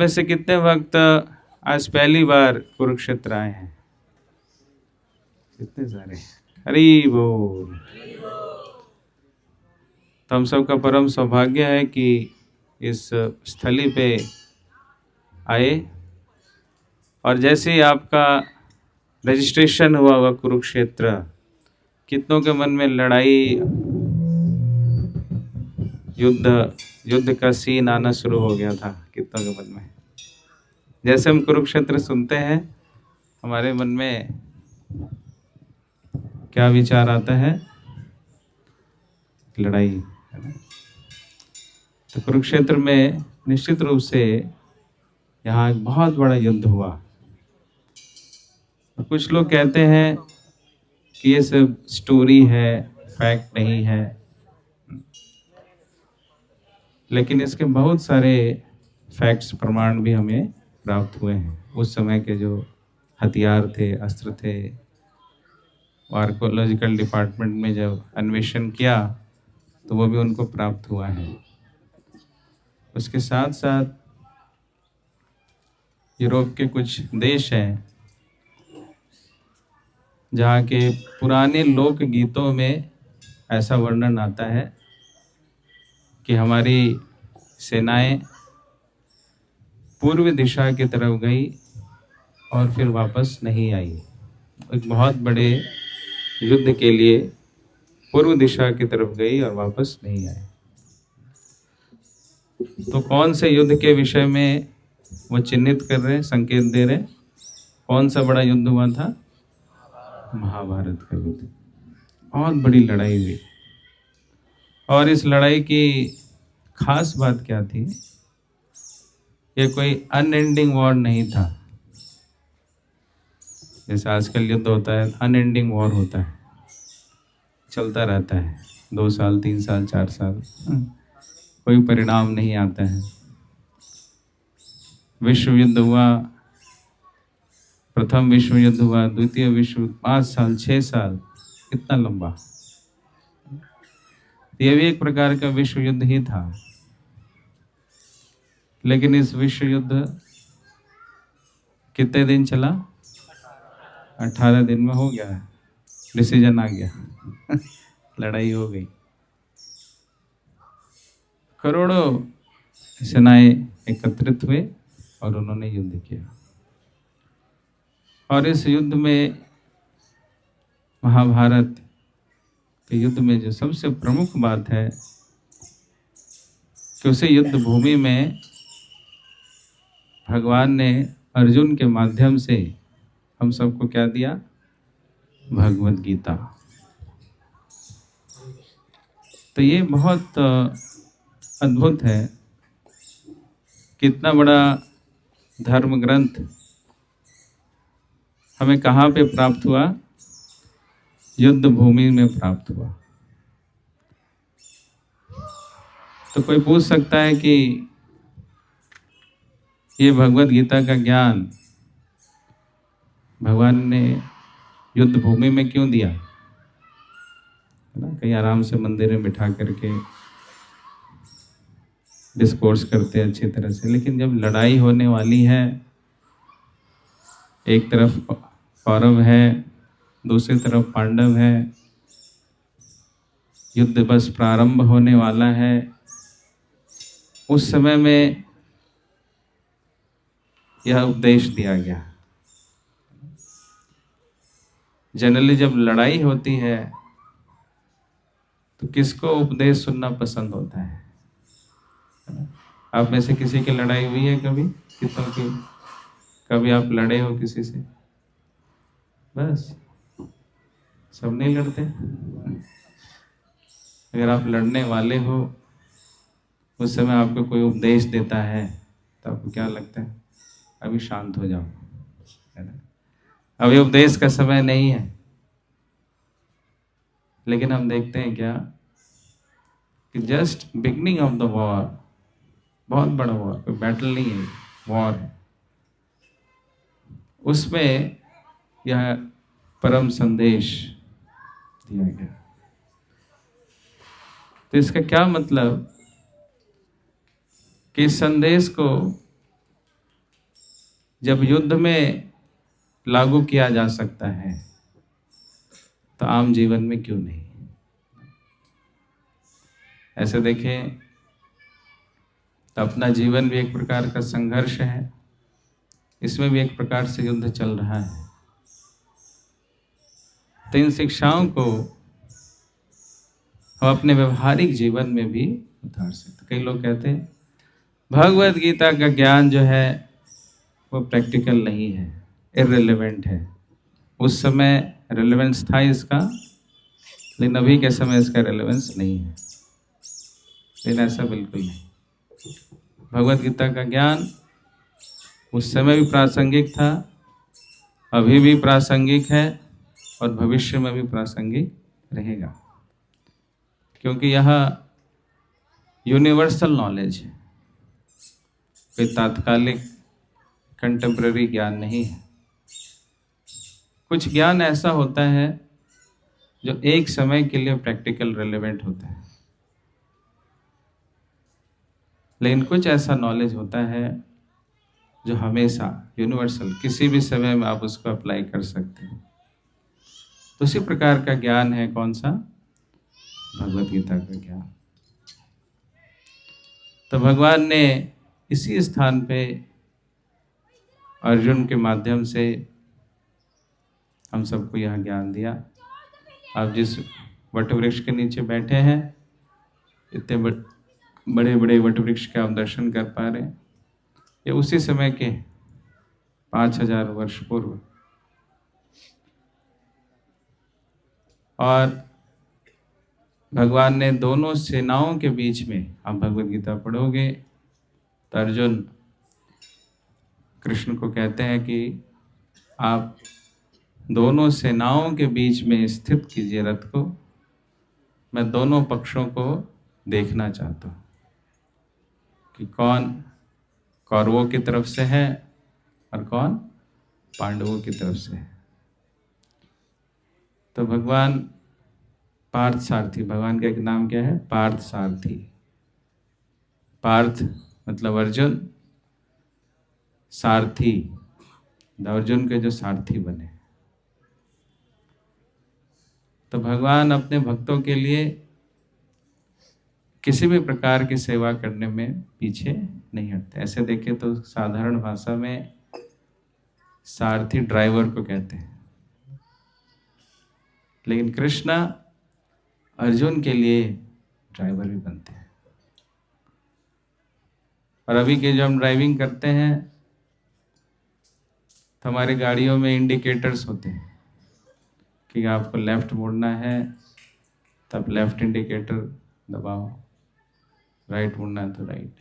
में से कितने वक्त आज पहली बार कुरुक्षेत्र आए हैं? कितने सारे। हरि बोल। तो हम सबका परम सौभाग्य है कि इस स्थली पे आए, और जैसे ही आपका रजिस्ट्रेशन हुआ हुआ कुरुक्षेत्र, कितनों के मन में लड़ाई, युद्ध का सीन आना शुरू हो गया था कितनों के मन में। जैसे हम कुरुक्षेत्र सुनते हैं, हमारे मन में क्या विचार आता है? लड़ाई, है ना? तो कुरुक्षेत्र में निश्चित रूप से यहाँ एक बहुत बड़ा युद्ध हुआ। कुछ लोग कहते हैं कि ये सब स्टोरी है, फैक्ट नहीं है, लेकिन इसके बहुत सारे फैक्ट्स, प्रमाण भी हमें प्राप्त हुए हैं। उस समय के जो हथियार थे, अस्त्र थे, आर्कोलॉजिकल डिपार्टमेंट में जब अन्वेषण किया तो वो भी उनको प्राप्त हुआ है। उसके साथ साथ यूरोप के कुछ देश हैं जहाँ के पुराने लोक गीतों में ऐसा वर्णन आता है कि हमारी सेनाएं पूर्व दिशा की तरफ गई और फिर वापस नहीं आई। एक बहुत बड़े युद्ध के लिए पूर्व दिशा की तरफ गई और वापस नहीं आई। तो कौन से युद्ध के विषय में वो चिन्हित कर रहे हैं, संकेत दे रहे हैं? कौन सा बड़ा युद्ध हुआ था? महाभारत का युद्ध। बहुत बड़ी लड़ाई हुई, और इस लड़ाई की खास बात क्या थी? ये कोई अनएंडिंग वॉर नहीं था। जैसे आजकल युद्ध होता है, अनएंडिंग वॉर होता है, चलता रहता है 2 साल 3 साल 4 साल, कोई परिणाम नहीं आता है। विश्व युद्ध हुआ, प्रथम विश्व युद्ध हुआ, द्वितीय विश्व 5 साल 6 साल, कितना लंबा। ये भी एक प्रकार का विश्व युद्ध ही था, लेकिन इस विश्व युद्ध कितने दिन चला? 18 दिन में हो गया, डिसीजन आ गया लड़ाई हो गई। करोड़ों सेनाएं एकत्रित हुए और उन्होंने युद्ध किया। और इस युद्ध में, महाभारत के युद्ध में जो सबसे प्रमुख बात है कि उसे युद्ध भूमि में भगवान ने अर्जुन के माध्यम से हम सबको क्या दिया? भगवत गीता। तो ये बहुत अद्भुत है। कितना बड़ा धर्म ग्रंथ हमें कहाँ पे प्राप्त हुआ? युद्ध भूमि में प्राप्त हुआ। तो कोई पूछ सकता है कि ये भगवत गीता का ज्ञान भगवान ने युद्ध भूमि में क्यों दिया? है ना, कहीं आराम से मंदिर में बिठा करके डिस्कोर्स करते हैं अच्छी तरह से, लेकिन जब लड़ाई होने वाली है, एक तरफ कौरव है, दूसरी तरफ पांडव है, युद्ध बस प्रारंभ होने वाला है, उस समय में यह उपदेश दिया गया। जनरली जब लड़ाई होती है तो किसको उपदेश सुनना पसंद होता है? आप में से किसी की लड़ाई हुई है कभी? कितनों की? कभी आप लड़े हो किसी से? बस, सब नहीं लड़ते। अगर आप लड़ने वाले हो, उस समय आपको कोई उपदेश देता है तो आपको क्या लगता है? अभी शांत हो जाओ, है ना, अभी उपदेश का समय नहीं है। लेकिन हम देखते हैं क्या कि just beginning of the war, बहुत बड़ा वॉर, कोई बैटल नहीं है, वॉर है, उसमें यह परम संदेश दिया गया। तो इसका क्या मतलब कि इस संदेश को जब युद्ध में लागू किया जा सकता है तो आम जीवन में क्यों नहीं? ऐसे देखें तो अपना जीवन भी एक प्रकार का संघर्ष है, इसमें भी एक प्रकार से युद्ध चल रहा है। तो इन शिक्षाओं को हम अपने व्यवहारिक जीवन में भी उतार सकते। कई लोग कहते हैं भगवत गीता का ज्ञान जो है वो प्रैक्टिकल नहीं है, इररिलेवेंट है। उस समय रेलेवेंस था इसका, लेकिन अभी के समय इसका रेलेवेंस नहीं है। लेकिन ऐसा बिल्कुल नहीं। भगवत गीता का ज्ञान उस समय भी प्रासंगिक था, अभी भी प्रासंगिक है और भविष्य में भी प्रासंगिक रहेगा, क्योंकि यह यूनिवर्सल नॉलेज है, कोई तात्कालिक कंटेम्पररी ज्ञान नहीं है। कुछ ज्ञान ऐसा होता है जो एक समय के लिए प्रैक्टिकल रेलेवेंट होता है, लेकिन कुछ ऐसा नॉलेज होता है जो हमेशा यूनिवर्सल, किसी भी समय में आप उसको अप्लाई कर सकते हैं। तो उसी प्रकार का ज्ञान है कौन सा? भगवत गीता का ज्ञान। तो भगवान ने इसी स्थान पे अर्जुन के माध्यम से हम सबको यह ज्ञान दिया। आप जिस वट वृक्ष के नीचे बैठे हैं, इतने बड़े बड़े वट वृक्ष के आप दर्शन कर पा रहे हैं, ये उसी समय के 5000 वर्ष पूर्व। और भगवान ने दोनों सेनाओं के बीच में, आप भगवत गीता पढ़ोगे तो अर्जुन कृष्ण को कहते हैं कि आप दोनों सेनाओं के बीच में स्थित कीजिए रथ को, मैं दोनों पक्षों को देखना चाहता हूँ कि कौन कौरवों की तरफ से है और कौन पांडवों की तरफ से है। तो भगवान पार्थ सारथी, भगवान का एक नाम क्या है? पार्थ सारथी। पार्थ मतलब अर्जुन, सारथी अर्जुन के जो सारथी बने। तो भगवान अपने भक्तों के लिए किसी भी प्रकार की सेवा करने में पीछे नहीं हटते। ऐसे देखें तो साधारण भाषा में सारथी ड्राइवर को कहते हैं, लेकिन कृष्ण अर्जुन के लिए ड्राइवर भी बनते हैं। और अभी के जो हम ड्राइविंग करते हैं तो हमारी गाड़ियों में इंडिकेटर्स होते हैं कि आपको लेफ्ट मुड़ना है तब लेफ्ट इंडिकेटर दबाओ, राइट मुड़ना है तो राइट।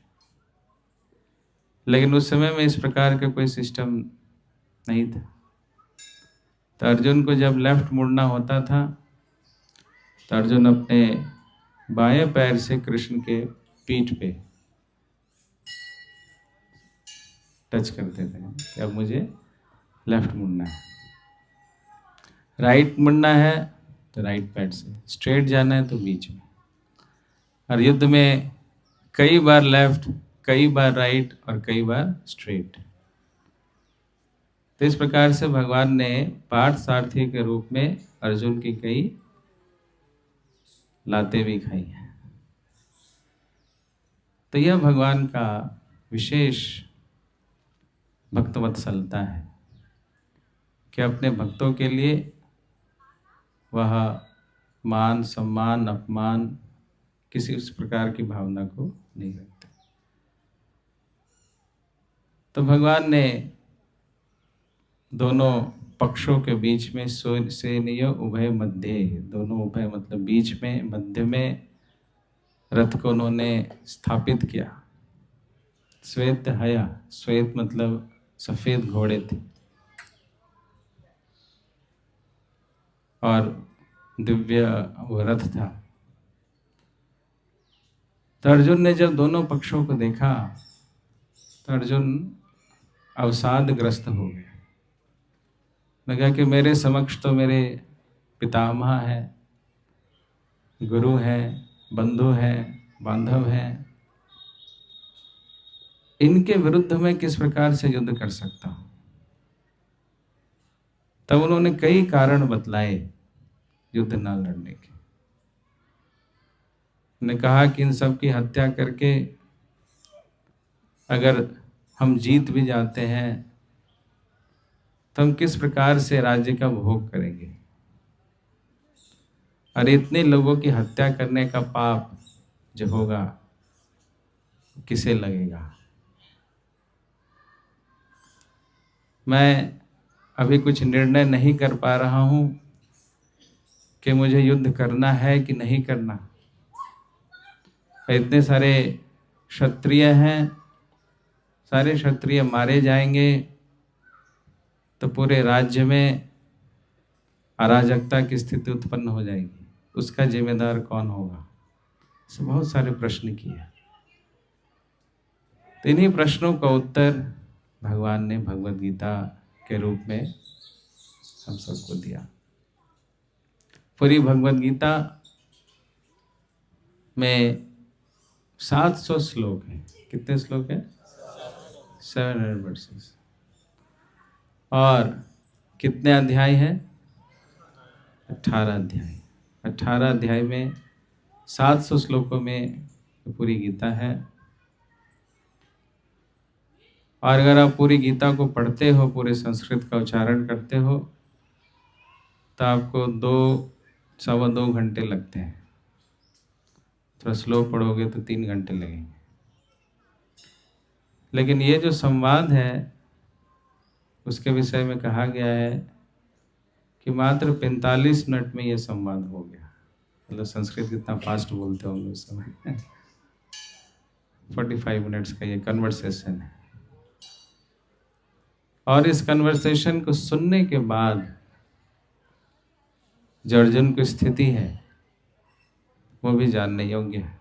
लेकिन उस समय में इस प्रकार का कोई सिस्टम नहीं था। तो अर्जुन को जब लेफ्ट मुड़ना होता था तो अर्जुन अपने बाएं पैर से कृष्ण के पीठ पे टच करते थे कि अब मुझे लेफ्ट मुड़ना है। राइट मुड़ना है तो राइट पैर से, स्ट्रेट जाना है तो बीच में। और युद्ध में कई बार लेफ्ट, कई बार राइट और कई बार स्ट्रेट। तो इस प्रकार से भगवान ने पार्थ सारथी के रूप में अर्जुन की कई लातें भी खाई हैं। तो यह भगवान का विशेष भक्तवत्सलता है कि अपने भक्तों के लिए वह मान, सम्मान, अपमान, किसी उस प्रकार की भावना को नहीं रखते। तो भगवान ने दोनों पक्षों के बीच में सेनीय उभय मध्य, दोनों उभय मतलब बीच में, मध्य में रथ को उन्होंने स्थापित किया। श्वेत हया, श्वेत मतलब सफेद घोड़े थे और दिव्य वो रथ था। तो अर्जुन ने जब दोनों पक्षों को देखा तो अर्जुन अवसादग्रस्त हो गया। लगा कि मेरे समक्ष तो मेरे पितामह है, गुरु है, बंधु है, बांधव है, इनके विरुद्ध मैं किस प्रकार से युद्ध कर सकता हूँ। तब उन्होंने कई कारण बतलाए युद्ध ना लड़ने के। उन्होंने कहा कि इन सब की हत्या करके अगर हम जीत भी जाते हैं तो हम किस प्रकार से राज्य का भोग करेंगे, और इतने लोगों की हत्या करने का पाप जो होगा किसे लगेगा। मैं अभी कुछ निर्णय नहीं कर पा रहा हूं कि मुझे युद्ध करना है कि नहीं करना। इतने सारे क्षत्रिय हैं, सारे क्षत्रिय मारे जाएंगे तो पूरे राज्य में अराजकता की स्थिति उत्पन्न हो जाएगी, उसका जिम्मेदार कौन होगा। ऐसे बहुत सारे प्रश्न किए। तो इन्हीं प्रश्नों का उत्तर भगवान ने भगवद गीता के रूप में हम सबको दिया। पूरी भगवद गीता में 700 श्लोक हैं। कितने श्लोक हैं? 700 वर्सेस। और कितने अध्याय हैं? 18 अध्याय। 18 अध्याय में 700 श्लोकों में पूरी गीता है। और अगर आप पूरी गीता को पढ़ते हो, पूरे संस्कृत का उच्चारण करते हो, तो आपको 2-2.25 घंटे लगते हैं। थोड़ा स्लो पढ़ोगे तो 3 घंटे लगेंगे। लेकिन ये जो संवाद है उसके विषय में कहा गया है कि मात्र 45 मिनट में ये संवाद हो गया। मतलब संस्कृत कितना फास्ट बोलते होंगे उस समय। 45 मिनट्स का ये कन्वर्सेशन है। और इस कन्वर्सेशन को सुनने के बाद जो अर्जुन की स्थिति है वो भी जानने योग्य है।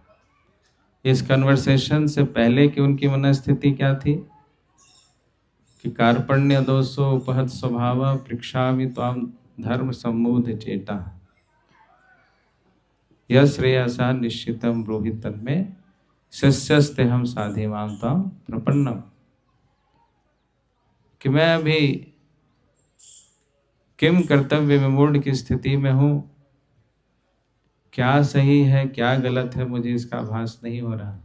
इस कन्वर्सेशन से पहले की उनकी मनस्थिति क्या थी कि कार्पण्य दोषो उपहत स्वभाव पृक्षामि त्वाम धर्म सम्मूढ़ चेता यह श्रेयसा निश्चितम ब्रूहितन में शिष्यस्ते हम साधिमाम त्वाम प्रपन्नम। कि मैं अभी किम कर्तव्य विमूढ़ की स्थिति में हूं, क्या सही है क्या गलत है मुझे इसका आभास नहीं हो रहा।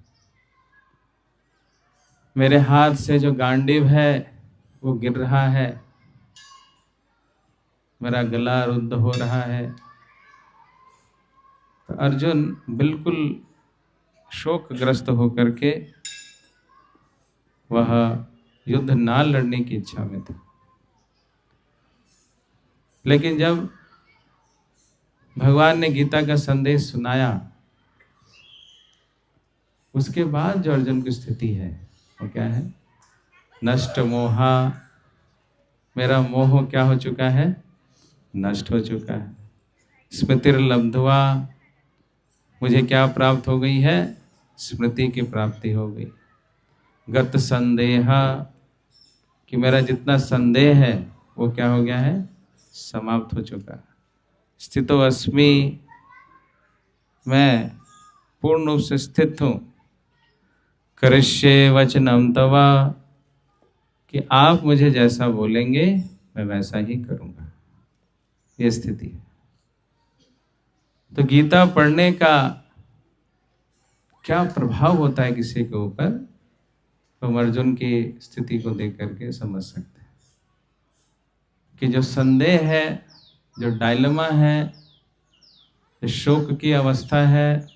मेरे हाथ से जो गांडीव है वो गिर रहा है, मेरा गला रुद्ध हो रहा है। तो अर्जुन बिल्कुल शोकग्रस्त होकर के वह युद्ध ना लड़ने की इच्छा में था। लेकिन जब भगवान ने गीता का संदेश सुनाया उसके बाद जो अर्जुन की स्थिति है वो क्या है? नष्ट मोहा, मेरा मोह क्या हो चुका है? नष्ट हो चुका है। स्मृतिर्लब्ध्वा, मुझे क्या प्राप्त हो गई है? स्मृति की प्राप्ति हो गई। गत संदेह, कि मेरा जितना संदेह है वो क्या हो गया है? समाप्त हो चुका। स्थितो अस्मि, मैं पूर्ण रूप से स्थित हूँ। करिष्ये वचनम तवा, कि आप मुझे जैसा बोलेंगे मैं वैसा ही करूँगा। ये स्थिति है। तो गीता पढ़ने का क्या प्रभाव होता है किसी के ऊपर, तो हम अर्जुन की स्थिति को देख करके समझ सकते हैं कि जो संदेह है, जो डायलेमा है, जो शोक की अवस्था है,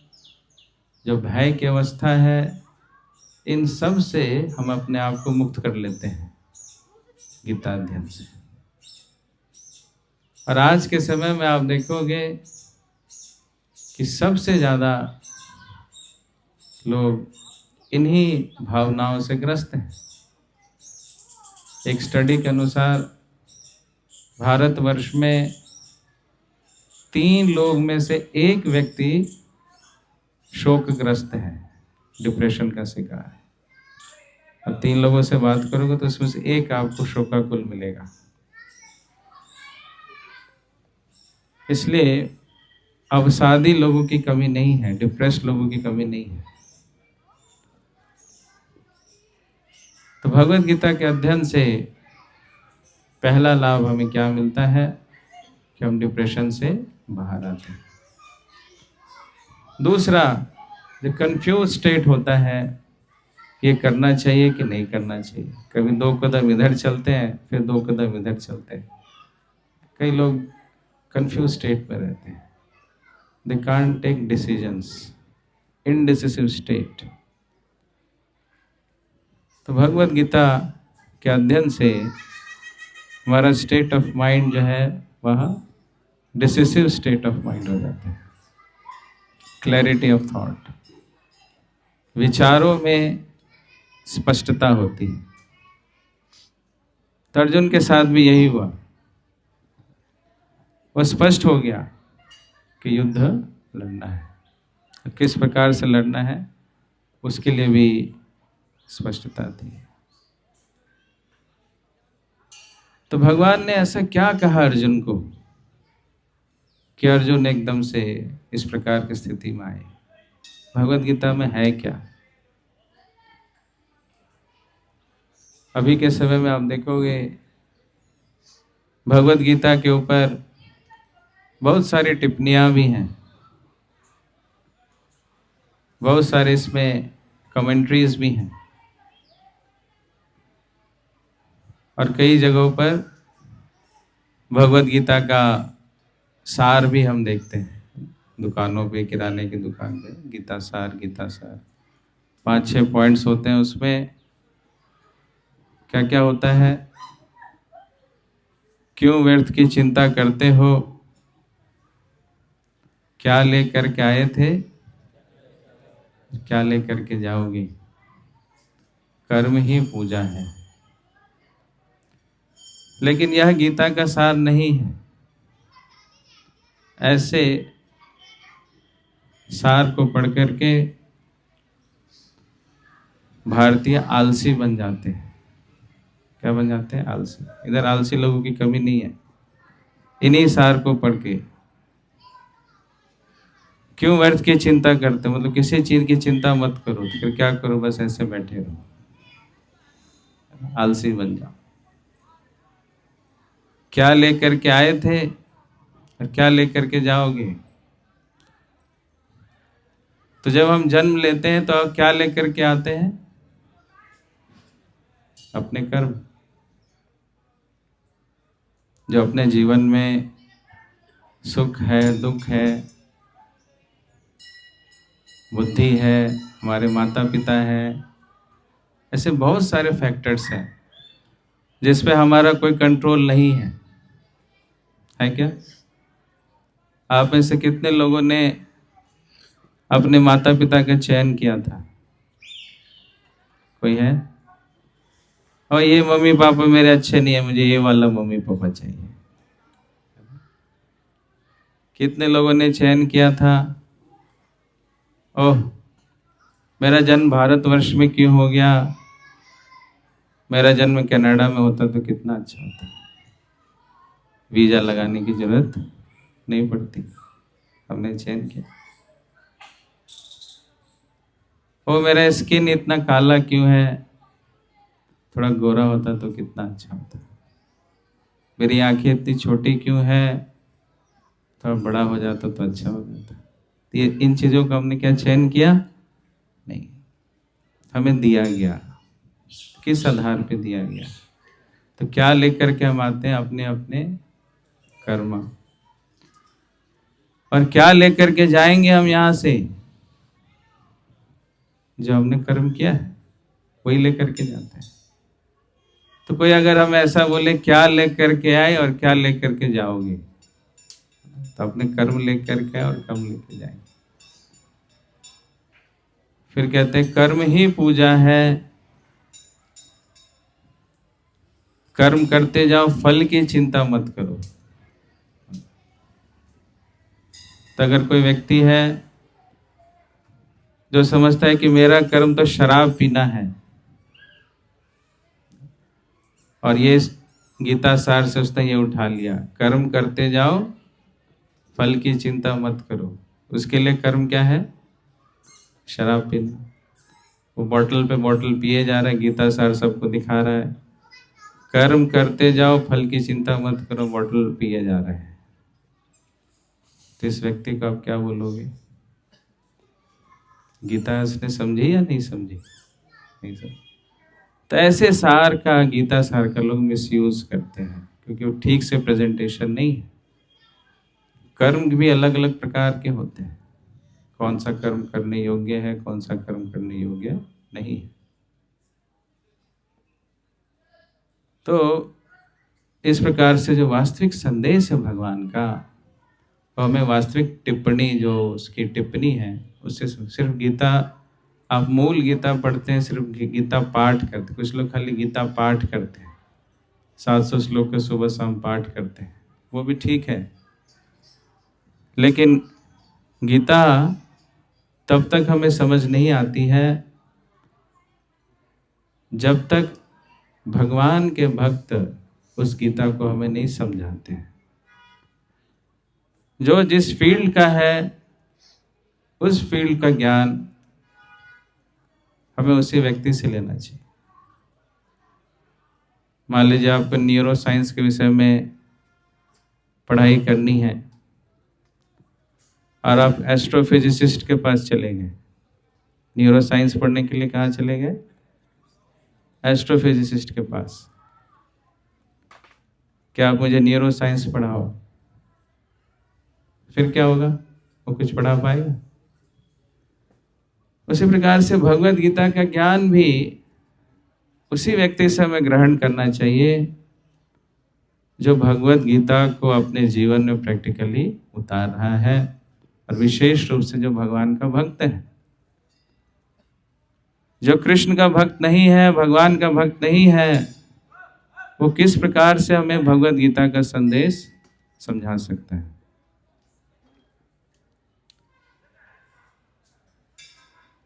जो भय की अवस्था है, इन सब से हम अपने आप को मुक्त कर लेते हैं गीता अध्ययन से। और आज के समय में आप देखोगे कि सबसे ज़्यादा लोग इन्हीं भावनाओं से ग्रस्त हैं। एक स्टडी के अनुसार भारतवर्ष में 3 लोग में से 1 व्यक्ति शोकग्रस्त है, डिप्रेशन का शिकार है। अब 3 लोगों से बात करोगे तो उसमें से 1 आपको शोकाकुल मिलेगा। इसलिए अवसादी लोगों की कमी नहीं है, डिप्रेस्ड लोगों की कमी नहीं है। तो भगवद गीता के अध्ययन से पहला लाभ हमें क्या मिलता है कि हम डिप्रेशन से बाहर आते हैं। दूसरा, जो कंफ्यूज स्टेट होता है, ये करना चाहिए कि नहीं करना चाहिए। कभी 2 कदम इधर चलते हैं, फिर 2 कदम इधर चलते हैं। कई लोग कंफ्यूज स्टेट में रहते हैं। They can't take decisions, indecisive state. तो भगवत गीता के अध्ययन से हमारा स्टेट ऑफ माइंड जो है वह डिसिसिव स्टेट ऑफ माइंड हो जाता है। क्लैरिटी ऑफ थॉट, विचारों में स्पष्टता होती है। तो अर्जुन के साथ भी यही हुआ। वह स्पष्ट हो गया कि युद्ध लड़ना है, किस प्रकार से लड़ना है उसके लिए भी स्पष्टता थी। तो भगवान ने ऐसा क्या कहा अर्जुन को कि अर्जुन एकदम से इस प्रकार की स्थिति में आए। भगवत गीता में है क्या? अभी के समय में आप देखोगे भगवत गीता के ऊपर बहुत सारी टिप्पणियां भी हैं, बहुत सारे इसमें कमेंट्रीज भी हैं, और कई जगहों पर भगवत गीता का सार भी हम देखते हैं। दुकानों पे, किराने की दुकान पे गीता सार 5-6 पॉइंट्स होते हैं। उसमें क्या क्या होता है? क्यों व्यर्थ की चिंता करते हो? क्या लेकर के आए थे, क्या लेकर के जाओगे? कर्म ही पूजा है। लेकिन यह गीता का सार नहीं है। ऐसे सार को पढ़ करके भारतीय आलसी बन जाते हैं। क्या बन जाते हैं? आलसी। इधर आलसी लोगों की कमी नहीं है। इन्हीं सार को पढ़ के क्यों व्यर्थ की चिंता करते, मतलब किसी चीज की चिंता मत करो, तो फिर क्या करो? बस ऐसे बैठे रहो, आलसी बन जाओ। क्या लेकर के आए थे और क्या लेकर के जाओगे? तो जब हम जन्म लेते हैं तो अब क्या लेकर के आते हैं? अपने कर्म। जो अपने जीवन में सुख है, दुख है, बुद्धि है, हमारे माता पिता है, ऐसे बहुत सारे फैक्टर्स हैं जिस पे हमारा कोई कंट्रोल नहीं है क्या? आप में से कितने लोगों ने अपने माता पिता का चयन किया था? कोई है? और ये मम्मी पापा मेरे अच्छे नहीं है, मुझे ये वाला मम्मी पापा चाहिए। कितने लोगों ने चयन किया था, ओह मेरा जन्म भारतवर्ष में क्यों हो गया, मेरा जन्म कनाडा में होता तो कितना अच्छा होता, वीजा लगाने की जरूरत नहीं पड़ती। हमने चयन किया। ओ मेरा स्किन इतना काला क्यों है, थोड़ा गोरा होता तो कितना अच्छा होता। मेरी आंखें इतनी छोटी क्यों है, थोड़ा बड़ा हो जाता तो अच्छा हो जाता। तो ये इन चीज़ों का हमने क्या चयन किया? नहीं, हमें दिया गया। किस आधार पे दिया गया? तो क्या लेकर के हम आते हैं? अपने अपने कर्म। और क्या लेकर के जाएंगे हम यहाँ से? जो हमने कर्म किया है वही लेकर के जाते हैं। तो कोई अगर हम ऐसा बोले क्या लेकर के आए और क्या लेकर के जाओगे, तो अपने कर्म लेकर के और कर्म लेके जाएंगे। फिर कहते हैं कर्म ही पूजा है, कर्म करते जाओ, फल की चिंता मत करो। तो अगर कोई व्यक्ति है जो समझता है कि मेरा कर्म तो शराब पीना है, और ये गीता सार से उसने ये उठा लिया, कर्म करते जाओ, फल की चिंता मत करो। उसके लिए कर्म क्या है? शराब पीना। वो बोतल पे बोतल पिए जा रहा है, गीता सार सबको दिखा रहा है, कर्म करते जाओ, फल की चिंता मत करो, बॉटल पिए जा रहे हैं, तो इस व्यक्ति को आप क्या बोलोगे? गीता उसने समझी या नहीं समझी? नहीं समझी। तो ऐसे सार का, गीता सार का लोग मिसयूज करते हैं, क्योंकि वो ठीक से प्रेजेंटेशन नहीं है। कर्म भी अलग अलग प्रकार के होते हैं, कौन सा कर्म करने योग्य है, कौन सा कर्म करने योग्य नहीं है। तो इस प्रकार से जो वास्तविक संदेश है भगवान का, तो हमें वास्तविक टिप्पणी, जो उसकी टिप्पणी है, उससे सिर्फ गीता, आप मूल गीता पढ़ते हैं, सिर्फ गीता पाठ करते, कुछ लोग खाली गीता पाठ करते हैं, 700 श्लोक के सुबह शाम पाठ करते हैं, वो भी ठीक है, लेकिन गीता तब तक हमें समझ नहीं आती है जब तक भगवान के भक्त उस गीता को हमें नहीं समझाते हैं। जो जिस फील्ड का है, उस फील्ड का ज्ञान हमें उसी व्यक्ति से लेना चाहिए। मान लीजिए आपको न्यूरो साइंस के विषय में पढ़ाई करनी है और आप एस्ट्रोफिजिसिस्ट के पास चले गए। न्यूरो साइंस पढ़ने के लिए कहाँ चले गए? एस्ट्रोफिजिसिस्ट के पास। क्या आप मुझे न्यूरो साइंस पढ़ाओ? फिर क्या होगा? वो कुछ पढ़ा पाएगा? उसी प्रकार से भगवत गीता का ज्ञान भी उसी व्यक्ति से हमें ग्रहण करना चाहिए जो भगवत गीता को अपने जीवन में प्रैक्टिकली उतार रहा है, और विशेष रूप से जो भगवान का भक्त है। जो कृष्ण का भक्त नहीं है, भगवान का भक्त नहीं है, वो किस प्रकार से हमें भगवत गीता का संदेश समझा सकता है?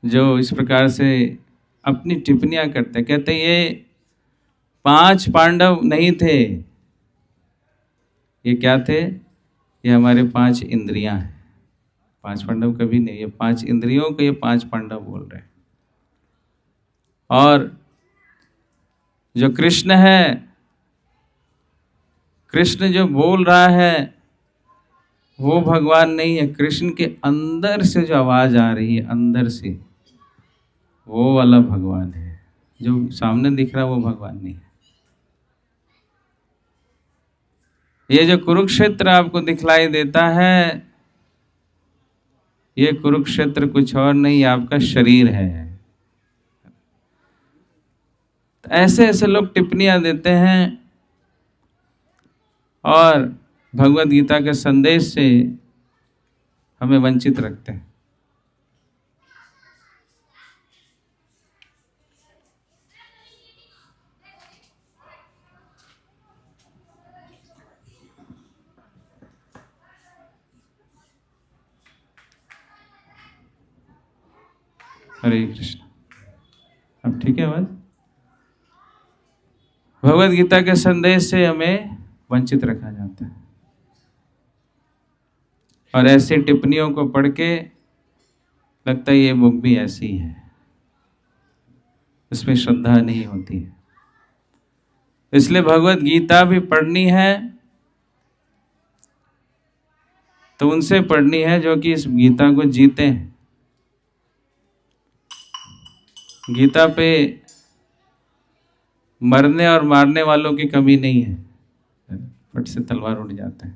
जो इस प्रकार से अपनी टिप्पणियां करते हैं, कहते ये 5 पांडव नहीं थे, ये क्या थे? ये हमारे 5 इंद्रियां हैं। 5 पांडव कभी नहीं, ये 5 इंद्रियों को ये 5 पांडव बोल रहे हैं। और जो कृष्ण है, कृष्ण जो बोल रहा है वो भगवान नहीं है। कृष्ण के अंदर से जो आवाज आ रही है, अंदर से, वो वाला भगवान है। जो सामने दिख रहा है वो भगवान नहीं है। ये जो कुरुक्षेत्र आपको दिखलाई देता है, ये कुरुक्षेत्र कुछ और नहीं, आपका शरीर है। तो ऐसे ऐसे लोग टिप्पणियां देते हैं और भगवत गीता के संदेश से हमें वंचित रखते हैं। हरे कृष्ण। अब ठीक है आवाज? भगवत गीता के संदेश से हमें वंचित रखा जाता है, और ऐसी टिप्पणियों को पढ़ के लगता है ये बुक भी ऐसी है, इसमें श्रद्धा नहीं होती है। इसलिए भगवत गीता भी पढ़नी है तो उनसे पढ़नी है जो कि इस गीता को जीते हैं। गीता पे मरने और मारने वालों की कमी नहीं है, फट से तलवार उड़ जाता है,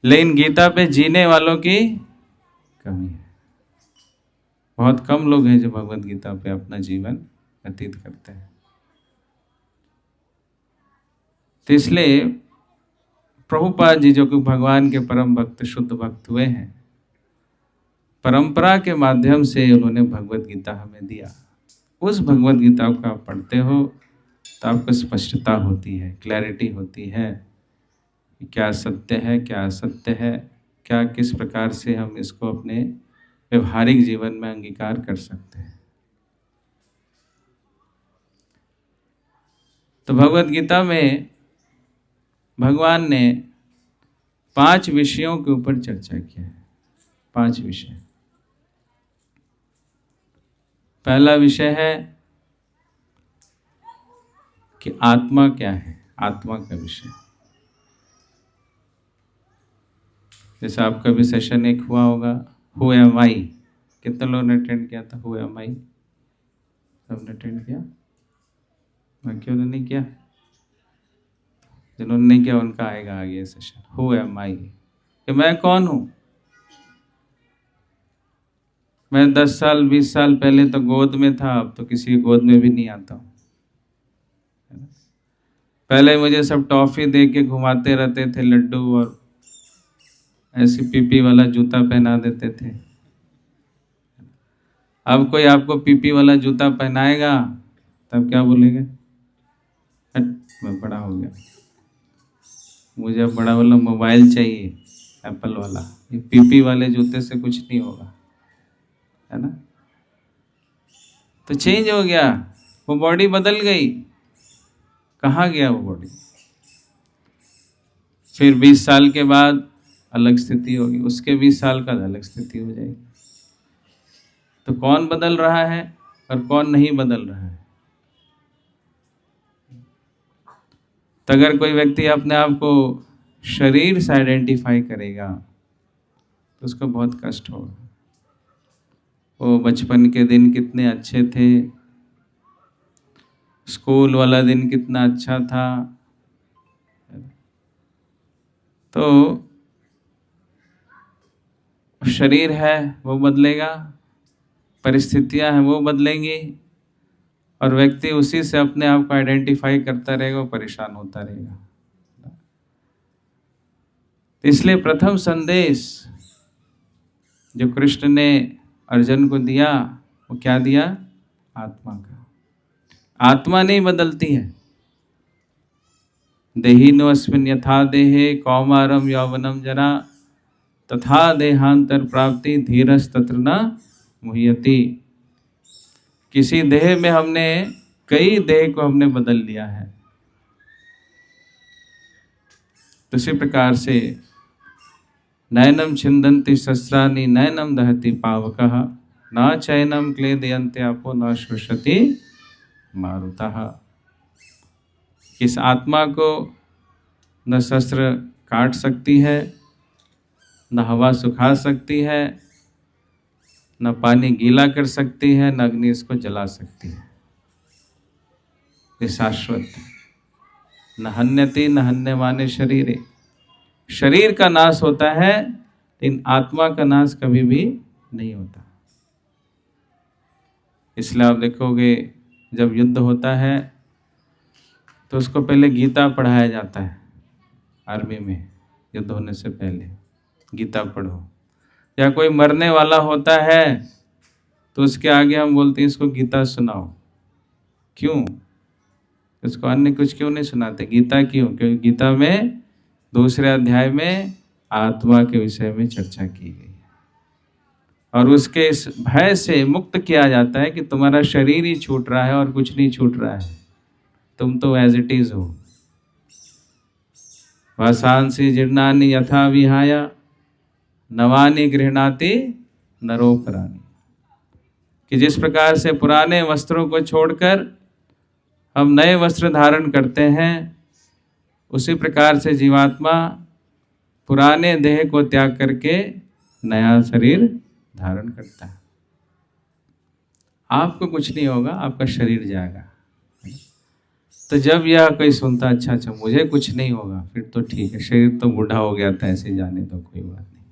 लेकिन गीता पे जीने वालों की कमी है। बहुत कम लोग हैं जो भगवत गीता पे अपना जीवन व्यतीत करते हैं। तो इसलिए प्रभुपाद जी, जो कि भगवान के परम भक्त, शुद्ध भक्त हुए हैं, परंपरा के माध्यम से उन्होंने भगवत गीता हमें दिया। उस भगवत गीता को आप पढ़ते हो तो आपको स्पष्टता होती है, क्लैरिटी होती है कि क्या सत्य है, क्या असत्य है, क्या किस प्रकार से हम इसको अपने व्यवहारिक जीवन में अंगीकार कर सकते हैं। तो भगवत गीता में भगवान ने 5 विषयों के ऊपर चर्चा किया है। 5 विषय। पहला विषय है कि आत्मा क्या है, आत्मा का विषय। जैसे आपका भी सेशन एक हुआ होगा, हु एम आई, कितने लोगों ने अटेंड किया था? हु एम आई सबने अटेंड किया? बाकियों ने नहीं किया? जिन्होंने नहीं किया उनका आएगा आगे सेशन। हु एम आई, कि मैं कौन हूं। मैं 10 साल 20 साल पहले तो गोद में था, अब तो किसी की गोद में भी नहीं आता हूं। पहले मुझे सब टॉफी दे के घुमाते रहते थे, लड्डू, और ऐसी पीपी वाला जूता पहना देते थे। अब कोई आपको पीपी वाला जूता पहनाएगा तब क्या बोलेगा? हट, मैं बड़ा हो गया, मुझे अब बड़ा वाला मोबाइल चाहिए, एप्पल वाला। ये पीपी वाले जूते से कुछ नहीं होगा, है ना। तो चेंज हो गया, वो बॉडी बदल गई। कहाँ गया वो बॉडी? फिर 20 साल के बाद अलग स्थिति होगी, उसके 20 साल का अलग स्थिति हो जाएगी। तो कौन बदल रहा है और कौन नहीं बदल रहा है? तो अगर कोई व्यक्ति अपने आप को शरीर से आइडेंटिफाई करेगा तो उसको बहुत कष्ट होगा। वो बचपन के दिन कितने अच्छे थे, स्कूल वाला दिन कितना अच्छा था, तो शरीर है वो बदलेगा, परिस्थितियां हैं वो बदलेंगी, और व्यक्ति उसी से अपने आप को आइडेंटिफाई करता रहेगा, वो परेशान होता रहेगा। इसलिए प्रथम संदेश जो कृष्ण ने अर्जुन को दिया, वो क्या दिया? आत्मा का। आत्मा नहीं बदलती है। देहिनो अस्मिन् यथा देहे कौमारम यौवनम जरा तथा देहांतर प्राप्ति धीरस तत्र न मुह्यति। किसी देह में हमने कई देह को हमने बदल लिया है। तो इसी प्रकार से नयनम छिंदन्ति शस्त्राणि नयनम दहति पावकः न चैनम क्लेदयन्ते आपो न श्वसति मारुतः। इस आत्मा को न शस्त्र काट सकती है, न हवा सुखा सकती है, न पानी गीला कर सकती है, न अग्नि इसको जला सकती है। ये शाश्वत है। न हन्यति न हन्यमाने शरीरे। शरीर का नाश होता है लेकिन आत्मा का नाश कभी भी नहीं होता। इसलिए आप देखोगे जब युद्ध होता है तो उसको पहले गीता पढ़ाया जाता है। आर्मी में युद्ध होने से पहले गीता पढ़ो। या कोई मरने वाला होता है तो उसके आगे हम बोलते हैं इसको गीता सुनाओ। क्यों? इसको अन्य कुछ क्यों नहीं सुनाते? गीता क्यों? क्योंकि गीता में दूसरे अध्याय में आत्मा के विषय में चर्चा की गई है, और उसके इस भय से मुक्त किया जाता है कि तुम्हारा शरीर ही छूट रहा है और कुछ नहीं छूट रहा है, तुम तो एज इट इज हो। वासांसि जीर्णानि यथा विहाय नवानि गृह्णाति नरोपराणि। कि जिस प्रकार से पुराने वस्त्रों को छोड़कर हम नए वस्त्र धारण करते हैं, उसी प्रकार से जीवात्मा पुराने देह को त्याग करके नया शरीर धारण करता है। आपको कुछ नहीं होगा, आपका शरीर जाएगा। तो जब यह कोई सुनता अच्छा मुझे कुछ नहीं होगा, फिर तो ठीक है, शरीर तो बूढ़ा हो गया था, ऐसे जाने तो कोई बात नहीं।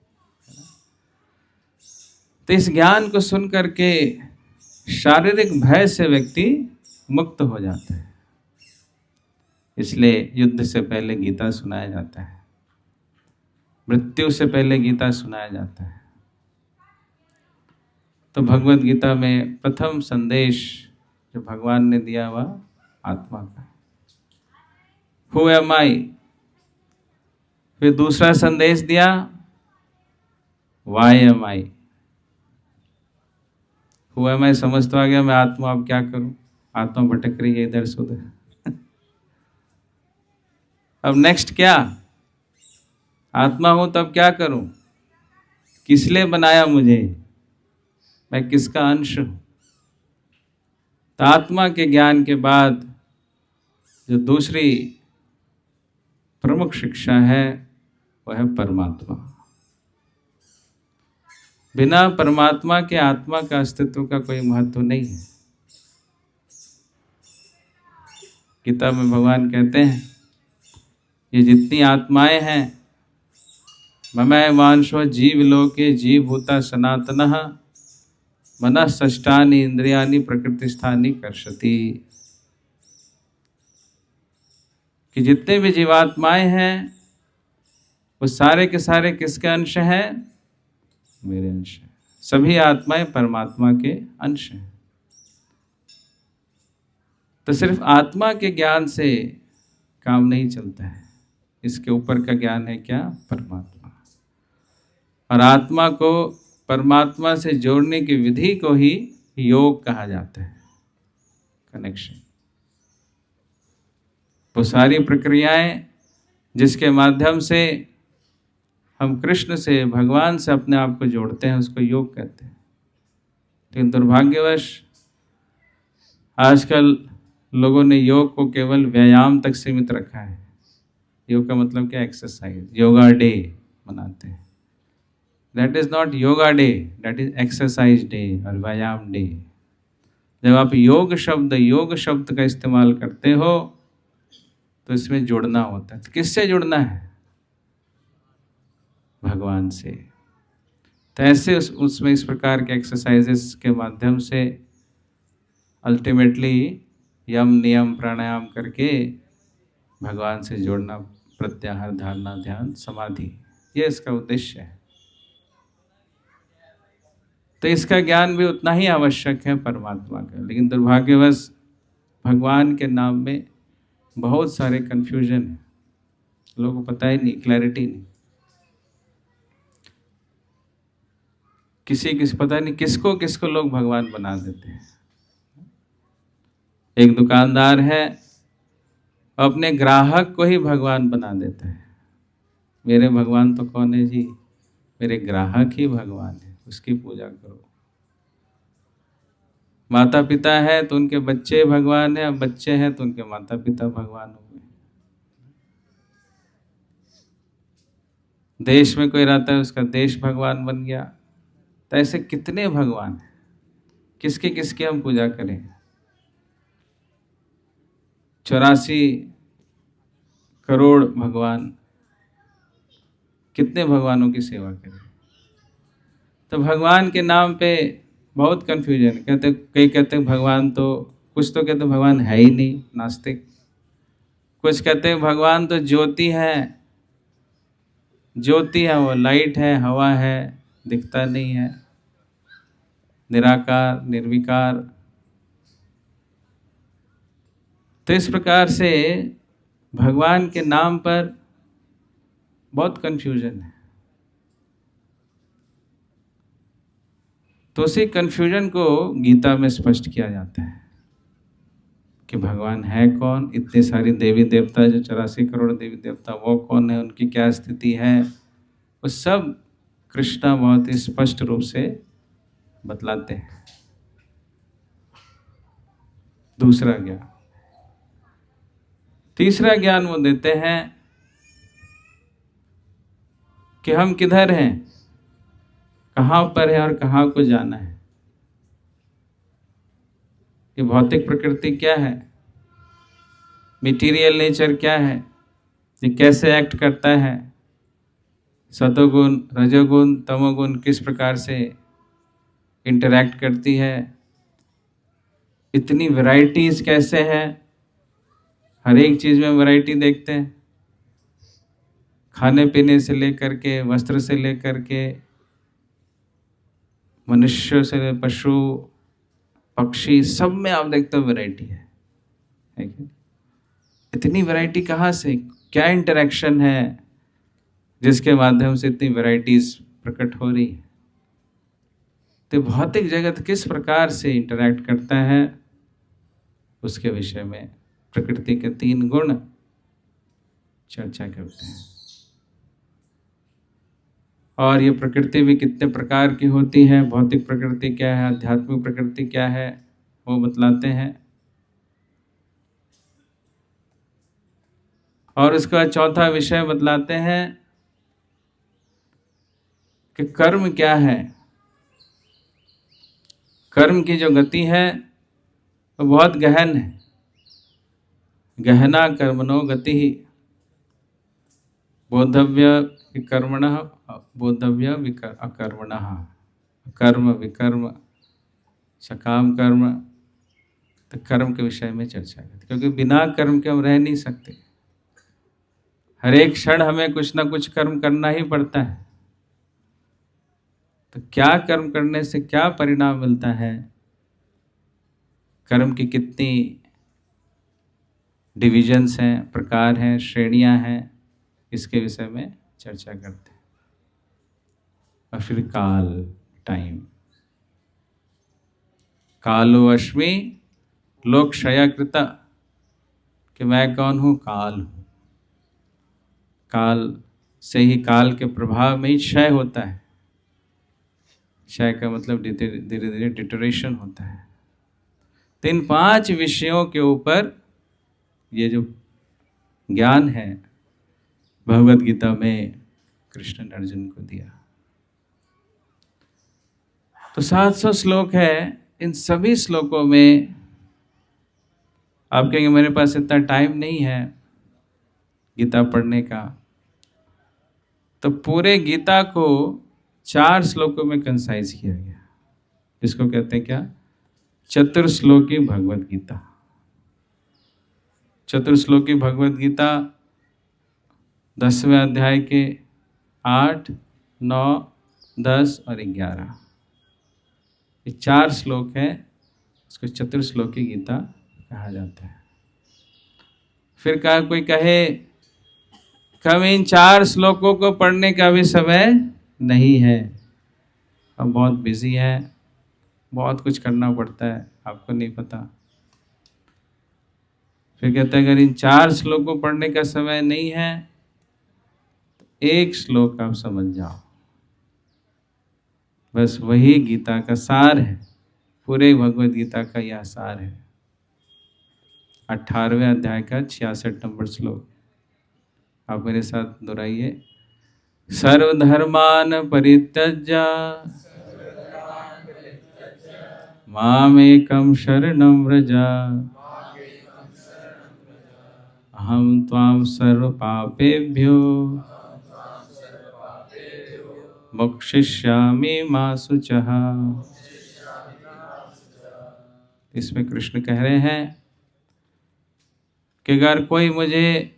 तो इस ज्ञान को सुन करके शारीरिक भय से व्यक्ति मुक्त हो जाता है। इसलिए युद्ध से पहले गीता सुनाया जाता है, मृत्यु से पहले गीता सुनाया जाता है। तो भगवत गीता में प्रथम संदेश जो भगवान ने दिया वह आत्मा का, हु एम आई। फिर दूसरा संदेश दिया why am I. Who am I समझ तो आ गया, मैं आत्मा, अब क्या करूं? आत्मा भटक रही है इधर से उधर। अब नेक्स्ट क्या? आत्मा हूं तो अब क्या करूं? किस लिए बनाया मुझे? मैं किसका अंश हूं? तो आत्मा के ज्ञान के बाद जो दूसरी प्रमुख शिक्षा है वह है परमात्मा। बिना परमात्मा के आत्मा का अस्तित्व का कोई महत्व नहीं है। गीता में भगवान कहते हैं ये जितनी आत्माएं हैं, ममैव वांशो जीव लोके जीवभूता सनातनः मनः षष्ठानि इंद्रियाणि प्रकृतिस्थानि कर्षति। कि जितने भी जीवात्माएं हैं वो सारे के सारे किसके अंश हैं? मेरे अंश हैं। सभी आत्माएं परमात्मा के अंश हैं। तो सिर्फ आत्मा के ज्ञान से काम नहीं चलता है, इसके ऊपर का ज्ञान है क्या? परमात्मा। और आत्मा को परमात्मा से जोड़ने की विधि को ही योग कहा जाता है, कनेक्शन। वो सारी प्रक्रियाएं जिसके माध्यम से हम कृष्ण से, भगवान से अपने आप को जोड़ते हैं, उसको योग कहते हैं। लेकिन दुर्भाग्यवश आजकल लोगों ने योग को केवल व्यायाम तक सीमित रखा है। योग का मतलब क्या? एक्सरसाइज। योगा डे मनाते हैं। That is not yoga day, that is exercise day और व्यायाम डे। जब आप योग शब्द का इस्तेमाल करते हो तो इसमें जुड़ना होता है। तो किससे जुड़ना है? भगवान से। तो ऐसे उसमें इस प्रकार के एक्सरसाइजेस के माध्यम से अल्टीमेटली यम नियम प्राणायाम करके भगवान से जोड़ना, प्रत्याहार, धारणा, ध्यान, समाधि, ये इसका उद्देश्य है। तो इसका ज्ञान भी उतना ही आवश्यक है परमात्मा का। लेकिन दुर्भाग्यवश भगवान के नाम में बहुत सारे कन्फ्यूजन है, लोगों को पता ही नहीं, क्लैरिटी नहीं। किसी पता नहीं किसको किसको लोग भगवान बना देते हैं। एक दुकानदार है, अपने ग्राहक को ही भगवान बना देता है। मेरे भगवान तो कौन है जी? मेरे ग्राहक ही भगवान है, उसकी पूजा करो। माता पिता है तो उनके बच्चे भगवान है, अब बच्चे हैं तो उनके माता पिता भगवान हो गए। देश में कोई रहता है, उसका देश भगवान बन गया। तो ऐसे कितने भगवान हैं, किसके किसके हम पूजा करें? 84 करोड़ भगवान, कितने भगवानों की सेवा करें? तो भगवान के नाम पे बहुत कन्फ्यूजन। कई कहते हैं भगवान तो, कुछ तो कहते हैं भगवान है ही नहीं, नास्तिक। कुछ कहते हैं भगवान तो ज्योति है। ज्योति है वो, लाइट है, हवा है, दिखता नहीं है, निराकार, निर्विकार। तो इस प्रकार से भगवान के नाम पर बहुत कन्फ्यूजन है। तो उसी कन्फ्यूजन को गीता में स्पष्ट किया जाता है कि भगवान है कौन, इतने सारी देवी देवता, जो 84 करोड़ देवी देवता, वो कौन है, उनकी क्या स्थिति है, वो सब कृष्णा बहुत ही स्पष्ट रूप से बतलाते हैं। दूसरा ज्ञान। तीसरा ज्ञान वो देते हैं कि हम किधर हैं, कहाँ पर है और कहाँ को जाना है। ये भौतिक प्रकृति क्या है, मटेरियल नेचर क्या है, ये कैसे एक्ट करता है, सतोगुण, रजोगुण, तमोगुण किस प्रकार से इंटरैक्ट करती है, इतनी वैरायटीज कैसे हैं। हर एक चीज़ में वैरायटी देखते हैं, खाने पीने से लेकर के, वस्त्र से लेकर के, मनुष्य से पशु पक्षी, सब में आप देखते हो वैरायटी है क्या? इतनी वैरायटी कहाँ से, क्या इंटरेक्शन है जिसके माध्यम से इतनी वैरायटीज प्रकट हो रही है? तो भौतिक जगत किस प्रकार से इंटरैक्ट करता है, उसके विषय में प्रकृति के 3 गुण चर्चा करते हैं। और ये प्रकृति भी कितने प्रकार की होती है, भौतिक प्रकृति क्या है, आध्यात्मिक प्रकृति क्या है, वो बतलाते हैं। और उसके बाद चौथा विषय बतलाते हैं कि कर्म क्या है। कर्म की जो गति है वो बहुत गहन है। गहना कर्मणो गति ही बोद्धव्य विकर्मणः बोद्धव्य अकर्मणः। कर्म विकर्म सकाम कर्म। तो कर्म के विषय में चर्चा करते, क्योंकि बिना कर्म के हम रह नहीं सकते। हर एक क्षण हमें कुछ ना कुछ कर्म करना ही पड़ता है। तो क्या कर्म करने से क्या परिणाम मिलता है, कर्म की कितनी डिविजन्स हैं, प्रकार हैं, श्रेणियां हैं, इसके विषय में चर्चा करते हैं। और फिर काल, टाइम। कालो अश्मि लोक क्षय कृता, कि मैं कौन हूँ, काल हूँ। काल से ही, काल के प्रभाव में ही क्षय होता है। क्षय का मतलब धीरे धीरे डिटोरेशन होता है। तो इन 5 विषयों के ऊपर ये जो ज्ञान है भगवद गीता में कृष्ण ने अर्जुन को दिया। तो 700 श्लोक है। इन सभी श्लोकों में आप कहेंगे मेरे पास इतना टाइम नहीं है गीता पढ़ने का, तो पूरे गीता को 4 श्लोकों में कंसाइज किया गया, जिसको कहते हैं क्या, चतुर्श्लोकी भगवद गीता। चतुर्श्लोकी भगवद गीता 10वें अध्याय के 8, 9, 10 और 11, ये 4 श्लोक हैं। इसको चतुर्श्लोकी गीता कहा जाता है। फिर कहा, कोई कहे कम इन 4 श्लोकों को पढ़ने का भी समय नहीं है, हम बहुत बिजी हैं, बहुत कुछ करना पड़ता है, आपको नहीं पता। फिर कहते हैं अगर इन 4 श्लोकों को पढ़ने का समय नहीं है तो एक श्लोक आप समझ जाओ, बस वही गीता का सार है। पूरे भगवद गीता का यह सार है। 18वें अध्याय का 66 नंबर श्लोक, आप मेरे साथ दोहराइए। सर्वधर्मान परित्यज्य मामेकं शरणं व्रज अहं त्वां सर्वपापेभ्यो मोक्षयिष्यामि मा शुचः। इसमें कृष्ण कह रहे हैं कि अगर कोई मुझे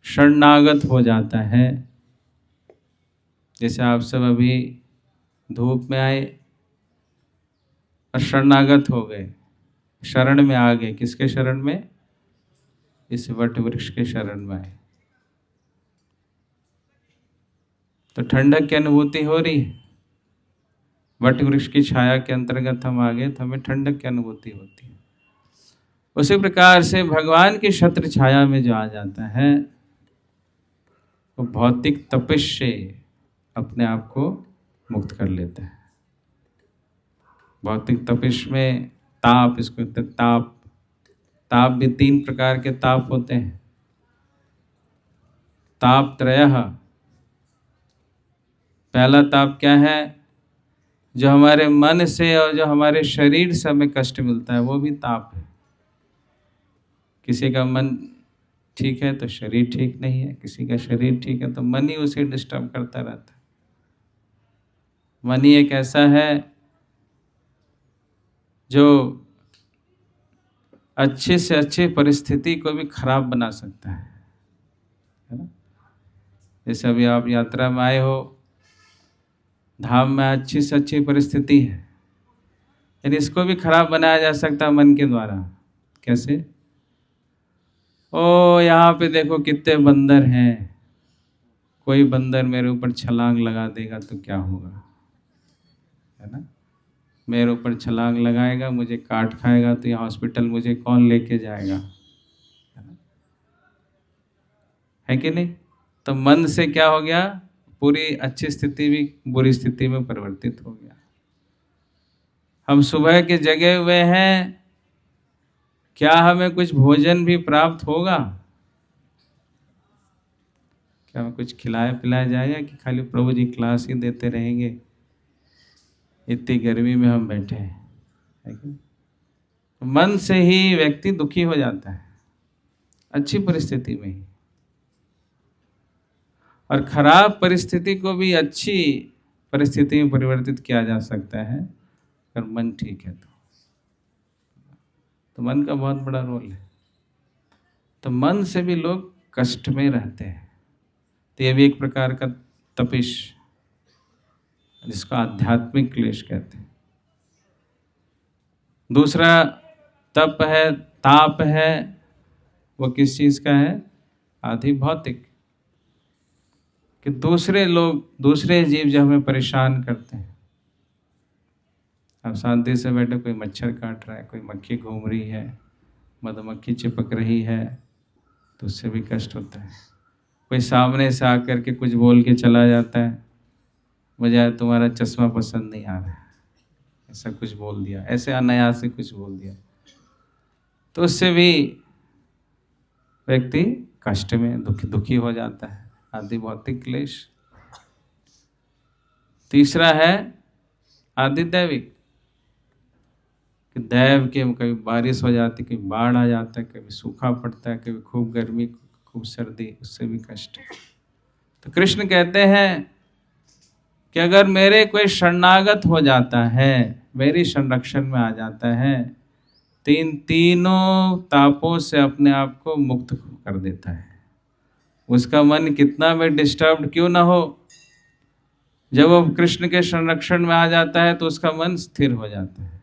शरणागत हो जाता है, जैसे आप सब अभी धूप में आए और शरणागत हो गए, शरण में आ गए, किसके शरण में, इस वट वृक्ष के शरण में आए, तो ठंडक की अनुभूति हो रही है। वट वृक्ष की छाया के अंतर्गत हम आ गए तो हमें ठंडक की अनुभूति होती है। उसी प्रकार से भगवान की छत्र छाया में जो आ जाता है वो भौतिक तपिश से अपने आप को मुक्त कर लेता है। भौतिक तपिश में ताप, इसको कहते हैं ताप। ताप भी 3 प्रकार के ताप होते हैं। ताप त्रयः। पहला ताप क्या है, जो हमारे मन से और जो हमारे शरीर से हमें कष्ट मिलता है, वो भी ताप है। किसी का मन ठीक है तो शरीर ठीक नहीं है, किसी का शरीर ठीक है तो मन ही उसे डिस्टर्ब करता रहता है। मन ही एक ऐसा है जो अच्छे से अच्छे परिस्थिति को भी खराब बना सकता है ना। जैसे अभी आप यात्रा में आए हो, धाम में अच्छी से अच्छी परिस्थिति है, यानी इसको भी खराब बनाया जा सकता है मन के द्वारा। कैसे, ओ यहाँ पे देखो कितने बंदर हैं, कोई बंदर मेरे ऊपर छलांग लगा देगा तो क्या होगा, है ना। मेरे ऊपर छलांग लगाएगा, मुझे काट खाएगा तो यहाँ हॉस्पिटल मुझे कौन लेके जाएगा, है कि नहीं। तो मन से क्या हो गया, पूरी अच्छी स्थिति भी बुरी स्थिति में परिवर्तित हो गया। हम सुबह के जगे हुए हैं, क्या हमें कुछ भोजन भी प्राप्त होगा, क्या हमें कुछ खिलाया पिलाया जाएगा कि खाली प्रभु जी क्लास ही देते रहेंगे? इतनी गर्मी में हम बैठे हैं, है कि? तो मन से ही व्यक्ति दुखी हो जाता है अच्छी परिस्थिति में ही, और खराब परिस्थिति को भी अच्छी परिस्थिति में परिवर्तित किया जा सकता है अगर मन ठीक है तो मन का बहुत बड़ा रोल है। तो मन से भी लोग कष्ट में रहते हैं, तो ये भी एक प्रकार का तपिश, जिसको आध्यात्मिक क्लेश कहते हैं। दूसरा तप है, ताप है, वो किस चीज का है? आधि भौतिक, कि दूसरे लोग, दूसरे जीव जो हमें परेशान करते हैं। अब शांति से बैठे, कोई मच्छर काट रहा है, कोई मक्खी घूम रही है, मधुमक्खी चिपक रही है, तो उससे भी कष्ट होता है। कोई सामने से आकर के कुछ बोल के चला जाता है, मुझे तुम्हारा चश्मा पसंद नहीं आ रहा है, ऐसा कुछ बोल दिया, ऐसे अनायास से कुछ बोल दिया, तो उससे भी व्यक्ति कष्ट में दुखी हो जाता है। आदि भौतिक क्लेश। तीसरा है आदि दैविक, कि दैव के कभी बारिश हो जाती, कभी बाढ़ आ जाता है, कभी सूखा पड़ता है, कभी खूब गर्मी, खूब सर्दी, उससे भी कष्ट है। तो कृष्ण कहते हैं कि अगर मेरे कोई शरणागत हो जाता है, मेरी संरक्षण में आ जाता है, तो इन तीनों तापों से अपने आप को मुक्त कर देता है। उसका मन कितना भी डिस्टर्ब क्यों ना हो, जब वो कृष्ण के संरक्षण में आ जाता है तो उसका मन स्थिर हो जाता है।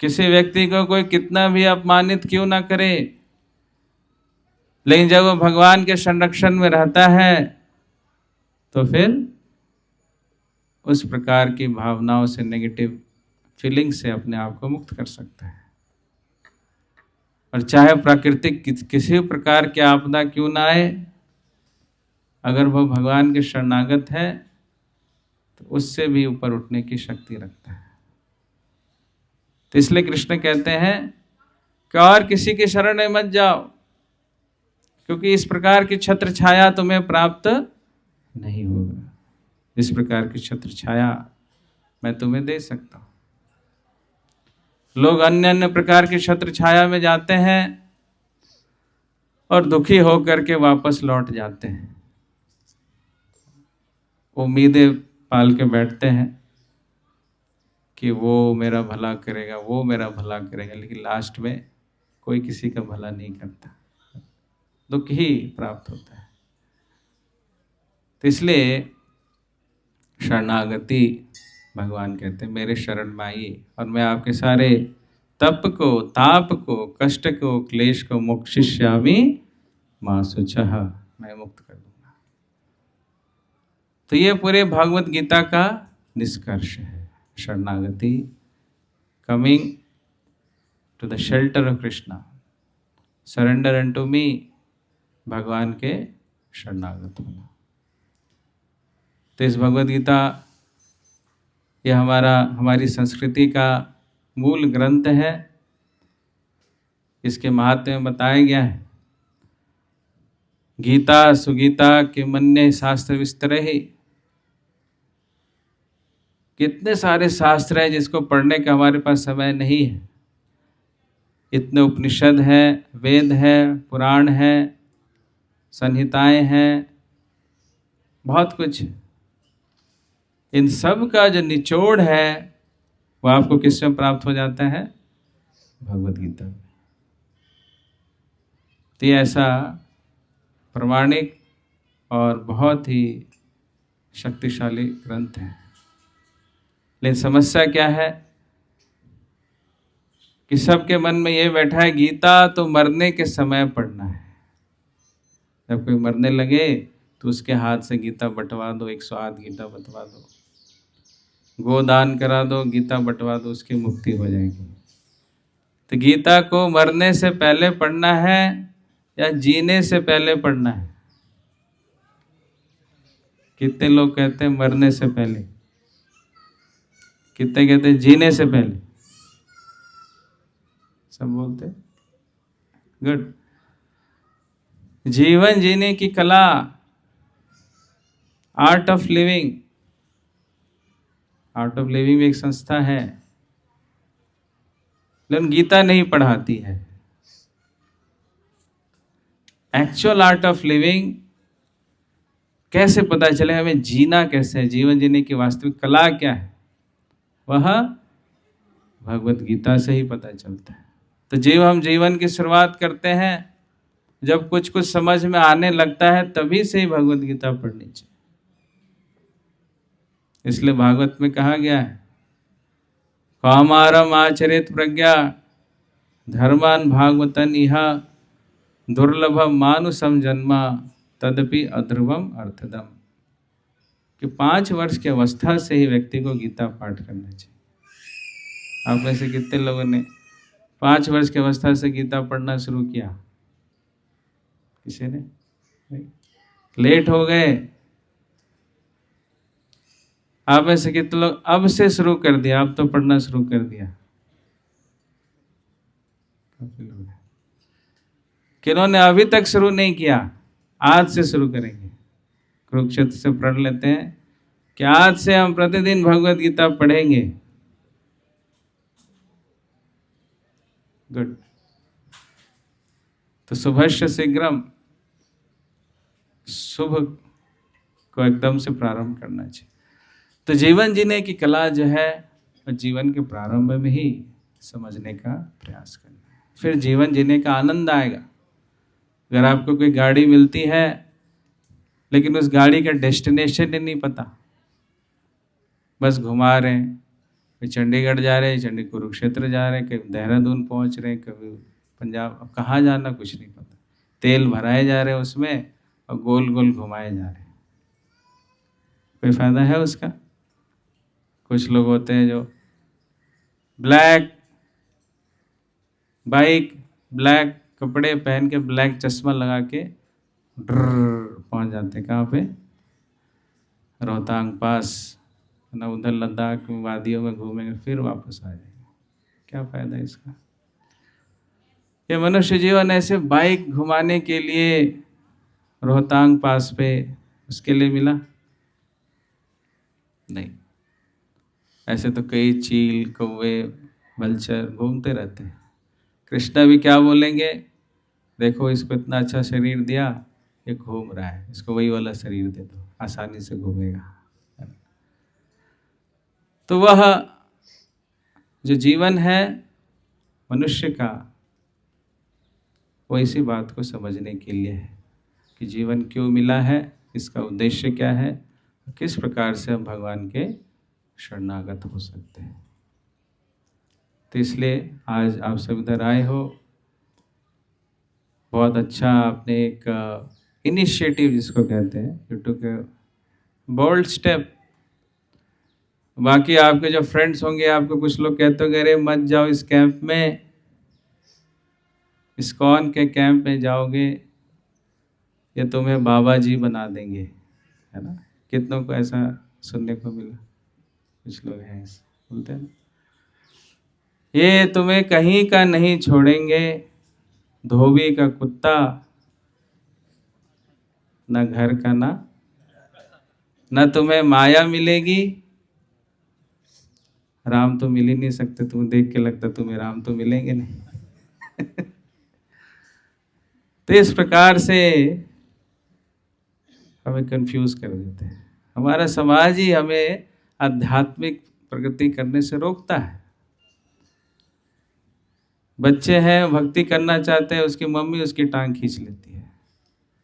किसी व्यक्ति को कोई कितना भी अपमानित क्यों ना करे, लेकिन जब वो भगवान के संरक्षण में रहता है तो फिर उस प्रकार की भावनाओं से, नेगेटिव फीलिंग से अपने आप को मुक्त कर सकता है। और चाहे प्राकृतिक किसी प्रकार की आपदा क्यों ना आए, अगर वो भगवान के शरणागत है तो उससे भी ऊपर उठने की शक्ति रखता है। तो इसलिए कृष्ण कहते हैं कि और किसी की शरण में मत जाओ, क्योंकि इस प्रकार की छत्र छाया तुम्हें प्राप्त नहीं होगा। इस प्रकार की छत्र छाया मैं तुम्हें दे सकता हूं। लोग अन्य अन्य प्रकार की छत्र छाया में जाते हैं और दुखी होकर के वापस लौट जाते हैं। उम्मीदें पाल के बैठते हैं कि वो मेरा भला करेगा, वो मेरा भला करेगा, लेकिन लास्ट में कोई किसी का भला नहीं करता, दुख ही प्राप्त होता है। तो इसलिए शरणागति, भगवान कहते हैं मेरे शरण में आइए और मैं आपके सारे तप को, ताप को, कष्ट को, क्लेश को मोक्षयिष्यामि मा शुचः, मैं मुक्त कर दूंगा। तो ये पूरे भागवत गीता का निष्कर्ष है। शरणागति, coming to the shelter of Krishna, surrender unto me, भगवान के शरणागत होना। तो इस भगवद गीता ये हमारी संस्कृति का मूल ग्रंथ है। इसके महात्म्य में बताया गया है, गीता सुगीता किमन्य शास्त्र विस्तरे ही। कितने सारे शास्त्र हैं जिसको पढ़ने का हमारे पास समय नहीं है। इतने उपनिषद हैं, वेद हैं, पुराण हैं, संहिताएं हैं, बहुत कुछ है। इन सब का जो निचोड़ है वो आपको किस में प्राप्त हो जाता है? भगवद गीता में। तो ये ऐसा प्रमाणिक और बहुत ही शक्तिशाली ग्रंथ है। लेकिन समस्या क्या है कि सबके मन में ये बैठा है गीता तो मरने के समय पढ़ना है। जब कोई मरने लगे तो उसके हाथ से गीता बंटवा दो, 108 गीता बंटवा दो, गोदान करा दो, गीता बंटवा दो, उसकी मुक्ति हो जाएगी। तो गीता को मरने से पहले पढ़ना है या जीने से पहले पढ़ना है? कितने लोग कहते हैं मरने से पहले, कितने कहते हैं जीने से पहले? सब बोलते गुड। जीवन जीने की कला, art of living. Art of living एक संस्था है, लेकिन गीता नहीं पढ़ाती है। एक्चुअल आर्ट ऑफ लिविंग कैसे पता चले, हमें जीना कैसे है, जीवन जीने की वास्तविक कला क्या है, वह भगवत गीता से ही पता चलता है। तो जब हम जीवन की शुरुआत करते हैं, जब कुछ कुछ समझ में आने लगता है, तभी से ही भगवत गीता पढ़नी चाहिए। इसलिए भागवत में कहा गया है, कौमारम आचरित प्रज्ञा धर्मान भागवतन इह दुर्लभम मानुषम जन्मा तदपि अध्रुवम अर्थदम, कि 5 वर्ष की अवस्था से ही व्यक्ति को गीता पाठ करना चाहिए। आप में से कितने लोगों ने 5 वर्ष की अवस्था से गीता पढ़ना शुरू किया? किसी ने नहीं? लेट हो गए। आप में से कितने लोग अब से शुरू कर दिया, अब तो पढ़ना शुरू कर दिया? काफी लोग हैं। किन्होंने अभी तक शुरू नहीं किया, आज से शुरू करेंगे। कुरुक्षेत्र से पढ़ लेते हैं कि आज से हम प्रतिदिन भगवत गीता पढ़ेंगे। गुड। तो शुभस्य शीघ्रम, शुभ को एकदम से प्रारंभ करना चाहिए। तो जीवन जीने की कला जो है, वह जीवन के प्रारंभ में ही समझने का प्रयास करना है, फिर जीवन जीने का आनंद आएगा। अगर आपको कोई गाड़ी मिलती है, लेकिन उस गाड़ी का डेस्टिनेशन ही नहीं पता, बस घुमा रहे हैं, कभी चंडीगढ़ जा रहे हैं, चंडी कुरुक्षेत्र जा रहे हैं, कभी देहरादून पहुंच रहे हैं, कभी पंजाब, अब कहाँ जाना कुछ नहीं पता, तेल भराए जा रहे हैं उसमें और गोल गोल घुमाए जा रहे हैं, कोई फायदा है उसका? कुछ लोग होते हैं जो ब्लैक बाइक, ब्लैक कपड़े पहन के, ब्लैक चश्मा लगा के पहुंच जाते हैं कहाँ पे? रोहतांग पास, ना उधर लद्दाख में वादियों में घूमेंगे, फिर वापस आ जाएंगे। क्या फायदा इसका? ये मनुष्य जीवन ऐसे बाइक घुमाने के लिए रोहतांग पास पे उसके लिए मिला नहीं। ऐसे तो कई चील, कौवे, वल्चर घूमते रहते हैं। कृष्णा भी क्या बोलेंगे, देखो इसको इतना अच्छा शरीर दिया, ये घूम रहा है, इसको वही वाला शरीर दे दो, आसानी से घूमेगा। तो वह जो जीवन है मनुष्य का, वो इसी बात को समझने के लिए है कि जीवन क्यों मिला है, इसका उद्देश्य क्या है, किस प्रकार से हम भगवान के शरणागत हो सकते हैं। तो इसलिए आज आप सब इधर आए हो, बहुत अच्छा आपने एक इनिशिएटिव जिसको कहते हैं, you took a bold step. बाकी आपके जो फ्रेंड्स होंगे, आपको कुछ लोग कहते होंगे अरे मत जाओ इस कैंप में, इस्कॉन के कैंप में जाओगे ये तुम्हें बाबा जी बना देंगे, है ना? कितनों को ऐसा सुनने को मिला? कुछ लोग हैं ऐसे बोलते हैं ना, ये तुम्हें कहीं का नहीं छोड़ेंगे, धोबी का कुत्ता, ना घर का ना तुम्हें माया मिलेगी। राम तो मिल ही नहीं सकते, तुम देख के लगता तुम्हें राम तो मिलेंगे नहीं। तो इस प्रकार से हमें कंफ्यूज कर देते हैं। हमारा समाज ही हमें आध्यात्मिक प्रगति करने से रोकता है। बच्चे हैं, भक्ति करना चाहते हैं, उसकी मम्मी उसकी टांग खींच लेती है,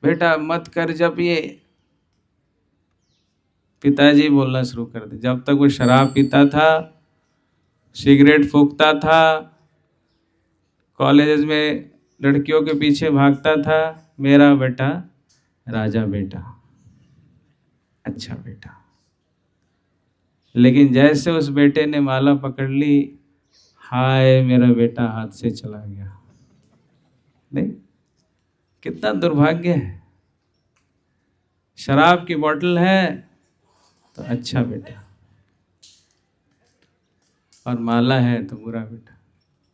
बेटा मत कर। जब ये पिताजी बोलना शुरू कर दे, जब तक वो शराब पीता था, सिगरेट फूकता था, कॉलेज में लड़कियों के पीछे भागता था, मेरा बेटा राजा बेटा, अच्छा बेटा। लेकिन जैसे उस बेटे ने माला पकड़ ली, हाय मेरा बेटा हाथ से चला गया। नहीं, कितना दुर्भाग्य है। शराब की बोतल है तो अच्छा बेटा, और माला है तो बुरा बेटा।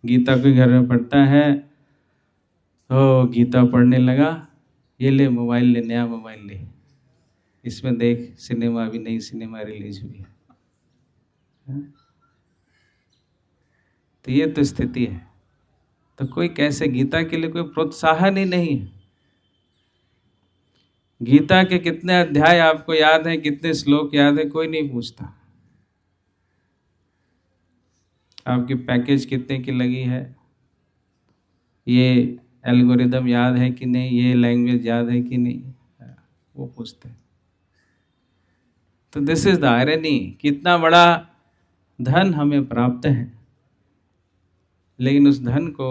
गीता कोई घर में पढ़ता है तो गीता पढ़ने लगा, ये ले मोबाइल ले, नया मोबाइल ले, इसमें देख सिनेमा, अभी नई सिनेमा रिलीज हुई है। तो ये तो स्थिति है। तो कोई कैसे, गीता के लिए कोई प्रोत्साहन ही नहीं है। गीता के कितने अध्याय आपको याद हैं, कितने श्लोक याद है, कोई नहीं पूछता। आपकी पैकेज कितने की लगी है, ये एल्गोरिदम याद है कि नहीं, ये लैंग्वेज याद है कि नहीं, वो पूछते हैं। तो दिस इज द आयरनी, कितना बड़ा धन हमें प्राप्त है, लेकिन उस धन को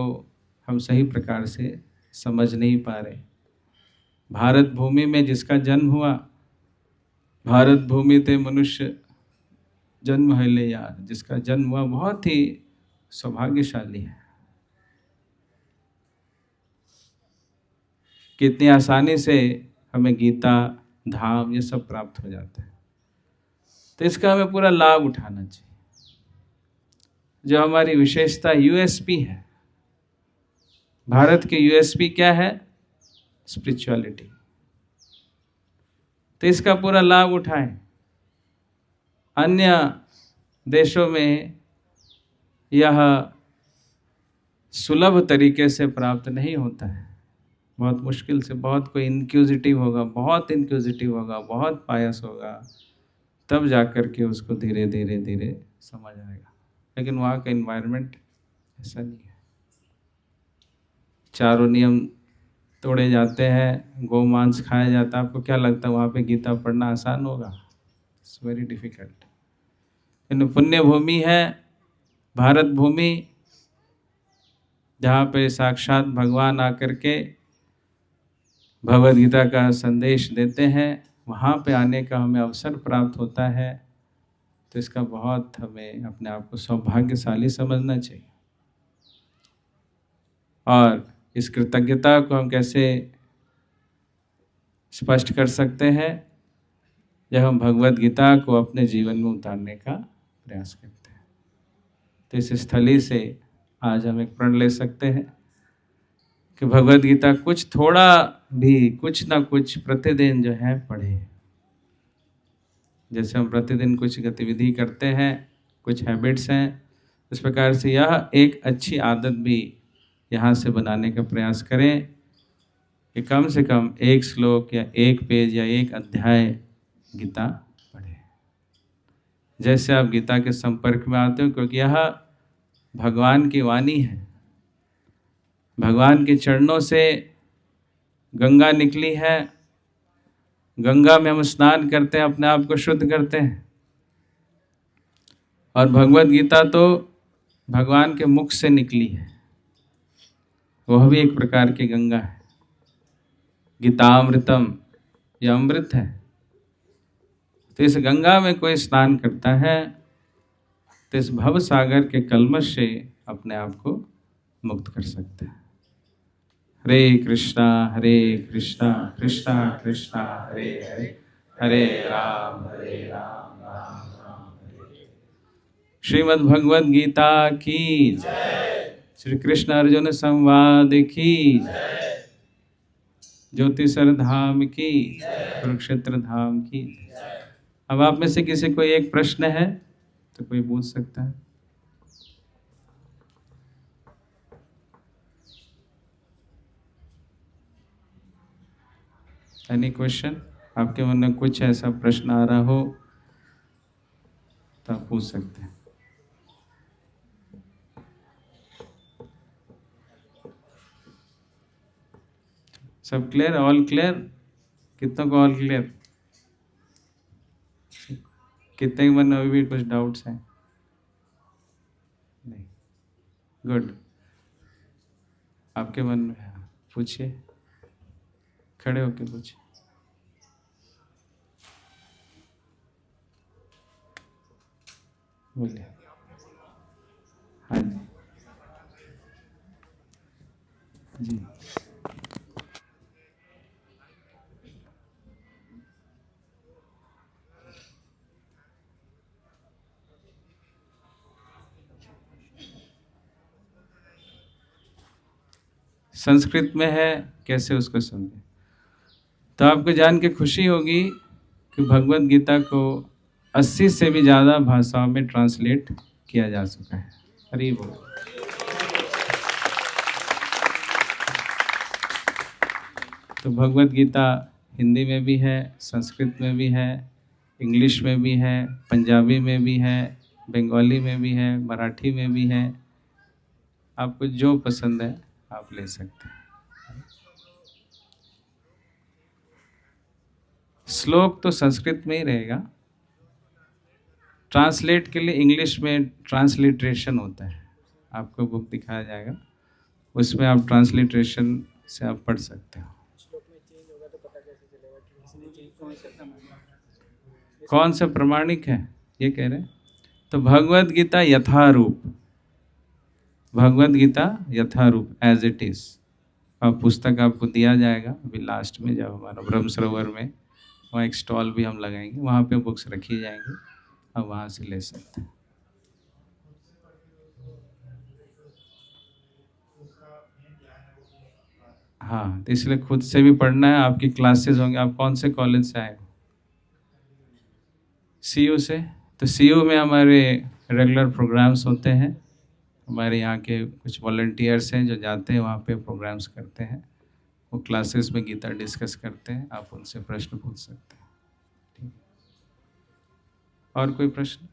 हम सही प्रकार से समझ नहीं पा रहे। भारत भूमि में जिसका जन्म हुआ, भारत भूमि ते मनुष्य जन्म है ले यार, जिसका जन्म हुआ बहुत ही सौभाग्यशाली है। कितनी आसानी से हमें गीता, धाम, ये सब प्राप्त हो जाता है। तो इसका हमें पूरा लाभ उठाना चाहिए। जो हमारी विशेषता यूएसपी है, भारत के यूएसपी क्या है? स्पिरिचुअलिटी। तो इसका पूरा लाभ उठाएं। अन्य देशों में यह सुलभ तरीके से प्राप्त नहीं होता है, बहुत मुश्किल से। बहुत कोई इंक्यूजिटिव होगा, बहुत इंक्यूजिटिव होगा, बहुत पायस होगा, तब जाकर के उसको धीरे धीरे धीरे समझ आएगा। लेकिन वहाँ का एनवायरनमेंट ऐसा नहीं है। चारों नियम तोड़े जाते हैं, गोमांस खाया जाता है। आपको क्या लगता है वहाँ पे गीता पढ़ना आसान होगा? It's very difficult. इन पुण्य भूमि है भारत भूमि, जहाँ पे साक्षात भगवान आकर के भगवद गीता का संदेश देते हैं, वहाँ पे आने का हमें अवसर प्राप्त होता है। तो इसका बहुत हमें अपने आप को सौभाग्यशाली समझना चाहिए। और इस कृतज्ञता को हम कैसे स्पष्ट कर सकते हैं? जब हम भगवद गीता को अपने जीवन में उतारने का प्रयास करते हैं। तो इस स्थली से आज हम एक प्रण ले सकते हैं कि भगवद गीता कुछ थोड़ा भी, कुछ ना कुछ प्रतिदिन जो है पढ़े। जैसे हम प्रतिदिन कुछ गतिविधि करते हैं, कुछ हैबिट्स हैं, इस प्रकार से यह एक अच्छी आदत भी यहाँ से बनाने का प्रयास करें कि कम से कम एक श्लोक या एक पेज या एक अध्याय गीता पढ़ें। जैसे आप गीता के संपर्क में आते हो, क्योंकि यह भगवान की वाणी है। भगवान के चरणों से गंगा निकली है, गंगा में हम स्नान करते हैं, अपने आप को शुद्ध करते हैं। और भगवद गीता तो भगवान के मुख से निकली है, वह भी एक प्रकार की गंगा है। गीतामृतम, यह अमृत है। तो इस गंगा में कोई स्नान करता है तो इस भव सागर के कलमश से अपने आप को मुक्त कर सकता है। हरे कृष्णा कृष्णा कृष्णा हरे हरे, हरे राम राम राम हरे। श्रीमद् भगवद गीता की जय। श्री कृष्ण अर्जुन संवाद की जय। ज्योतिषर धाम की, कुरुक्षेत्र धाम की। अब आप में से किसी को एक प्रश्न है तो कोई पूछ सकता है। Any question? आपके मन में कुछ ऐसा प्रश्न आ रहा हो तो आप पूछ सकते हैं। सब क्लियर? All clear? कितनों को ऑल क्लियर? कितने के मन में अभी भी कुछ डाउट्स हैं? नहीं, गुड। आपके मन में है, पूछिए, खड़े होके पूछिए। बोलिए। हाँ जी जी। संस्कृत में है, कैसे उसको समझे? तो आपको जान के खुशी होगी कि भगवत गीता को 80 से भी ज़्यादा भाषाओं में ट्रांसलेट किया जा चुका है। हरि बोल। तो भगवत गीता हिंदी में भी है, संस्कृत में भी है, इंग्लिश में भी है, पंजाबी में भी है, बंगाली में भी है, मराठी में भी है। आपको जो पसंद है आप ले सकते हैं। श्लोक तो संस्कृत में ही रहेगा, ट्रांसलेट के लिए इंग्लिश में ट्रांसलिट्रेशन होता है। आपको बुक दिखाया जाएगा, उसमें आप ट्रांसलिट्रेशन से आप पढ़ सकते हो। कौन सा प्रमाणिक है ये कह रहे हैं? तो भगवत गीता यथारूप, भगवत गीता यथारूप एज इट इज। अब पुस्तक आपको दिया जाएगा अभी लास्ट में, जब हमारा ब्रह्म सरोवर में वहाँ एक स्टॉल भी हम लगाएंगे, वहाँ पे बुक्स रखी जाएंगी, अब वहाँ से ले सकते हैं। हाँ, तो इसलिए खुद से भी पढ़ना है। आपकी क्लासेस होंगे। आप कौन से कॉलेज से आए हो? सीयू से। तो सीयू में हमारे रेगुलर प्रोग्राम्स होते हैं। हमारे यहाँ के कुछ वॉलंटियर्स हैं जो जाते हैं वहाँ पे प्रोग्राम्स करते हैं, वो क्लासेस में गीता डिस्कस करते हैं, आप उनसे प्रश्न पूछ सकते हैं। ठीक। और कोई प्रश्न?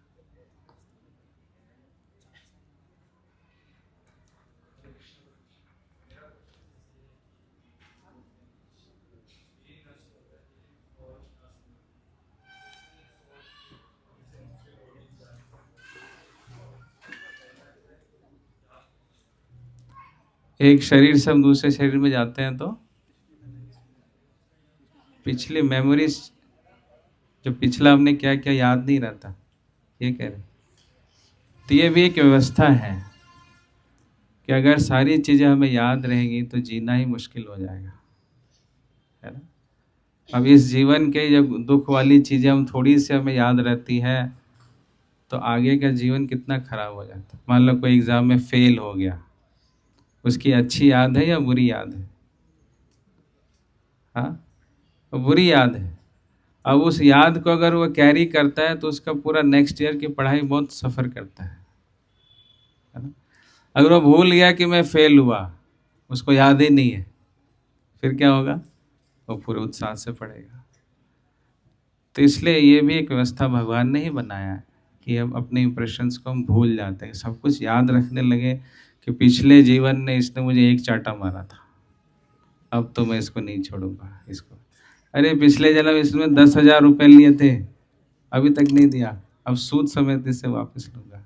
एक शरीर से हम दूसरे शरीर में जाते हैं तो पिछली मेमोरीज, जो पिछला हमने क्या क्या याद नहीं रहता, ये कह रहे। तो ये भी एक व्यवस्था है कि अगर सारी चीज़ें हमें याद रहेंगी तो जीना ही मुश्किल हो जाएगा, है ना। अब इस जीवन के जब दुख वाली चीज़ें हम थोड़ी सी हमें याद रहती है तो आगे का जीवन कितना खराब हो जाता है। मान लो कोई एग्ज़ाम में फेल हो गया, उसकी अच्छी याद है या बुरी याद है? हाँ, तो बुरी याद है। अब उस याद को अगर वो कैरी करता है तो उसका पूरा नेक्स्ट ईयर की पढ़ाई बहुत सफ़र करता है ना। अगर वो भूल गया कि मैं फेल हुआ, उसको याद ही नहीं है, फिर क्या होगा? वो पूरे उत्साह से पढ़ेगा। तो इसलिए ये भी एक व्यवस्था भगवान ने ही बनाया है कि हम अपने इम्प्रेशंस को हम भूल जाते हैं, सब कुछ याद रखने लगे कि पिछले जीवन में इसने मुझे एक चाटा मारा था, अब तो मैं इसको नहीं छोड़ूंगा इसको। अरे पिछले जन्म इसमें 10,000 रुपये लिए थे, अभी तक नहीं दिया, अब सूद समेत इससे वापस लूंगा।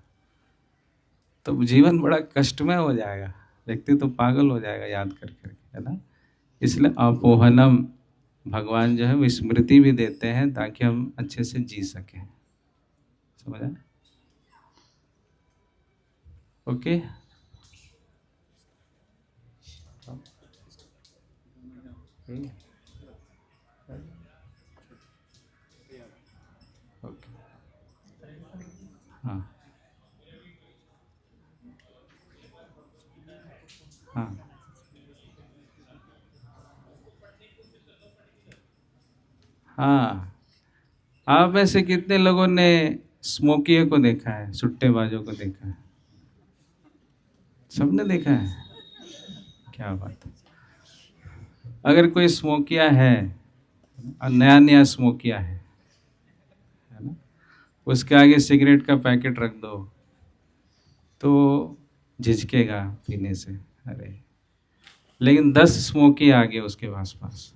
तो जीवन बड़ा कष्टमय हो जाएगा, व्यक्ति तो पागल हो जाएगा याद कर करके, है ना। इसलिए अपोहनम, भगवान जो है वो स्मृति भी देते हैं ताकि हम अच्छे से जी सकें। समझा? ओके। ओके। हाँ हाँ हाँ। आप में से कितने लोगों ने स्मोकियों को देखा है, सुट्टेबाजों को देखा है? सबने देखा है, क्या बात है। अगर कोई स्मोकिया है और नया नया स्मोकिया है ना, उसके आगे सिगरेट का पैकेट रख दो तो झिझकेगा पीने से। अरे लेकिन 10 स्मोकी आ गए उसके पास,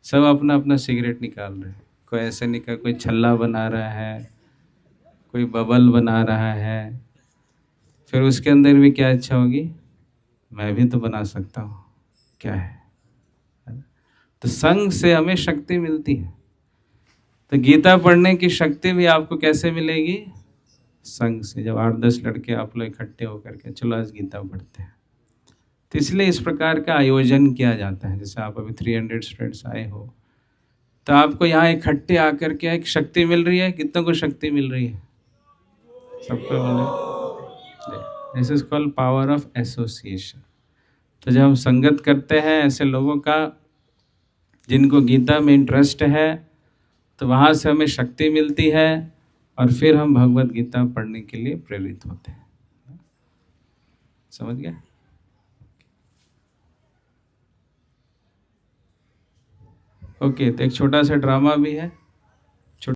सब अपना अपना सिगरेट निकाल रहे हैं। कोई ऐसे निकाल, कोई छल्ला बना रहा है, कोई बबल बना रहा है, फिर उसके अंदर भी क्या इच्छा होगी, मैं भी तो बना सकता हूँ, क्या है ना? तो संग से हमें शक्ति मिलती है। तो गीता पढ़ने की शक्ति भी आपको कैसे मिलेगी? संग से। जब 8-10 लड़के आप लोग इकट्ठे होकर के चलो आज गीता पढ़ते हैं, तो इसलिए इस प्रकार का आयोजन किया जाता है। जैसे आप अभी 300 स्टूडेंट्स आए हो तो आपको यहाँ इकट्ठे आकर के एक शक्ति मिल रही है। कितनों को शक्ति मिल रही है? सबको बोले, this is called power of association. तो जब हम संगत करते हैं ऐसे लोगों का, जिनको गीता में इंटरेस्ट है तो वहाँ से हमें शक्ति मिलती है और फिर हम भगवत गीता पढ़ने के लिए प्रेरित होते हैं। समझ गए? ओके, तो एक छोटा सा ड्रामा भी है।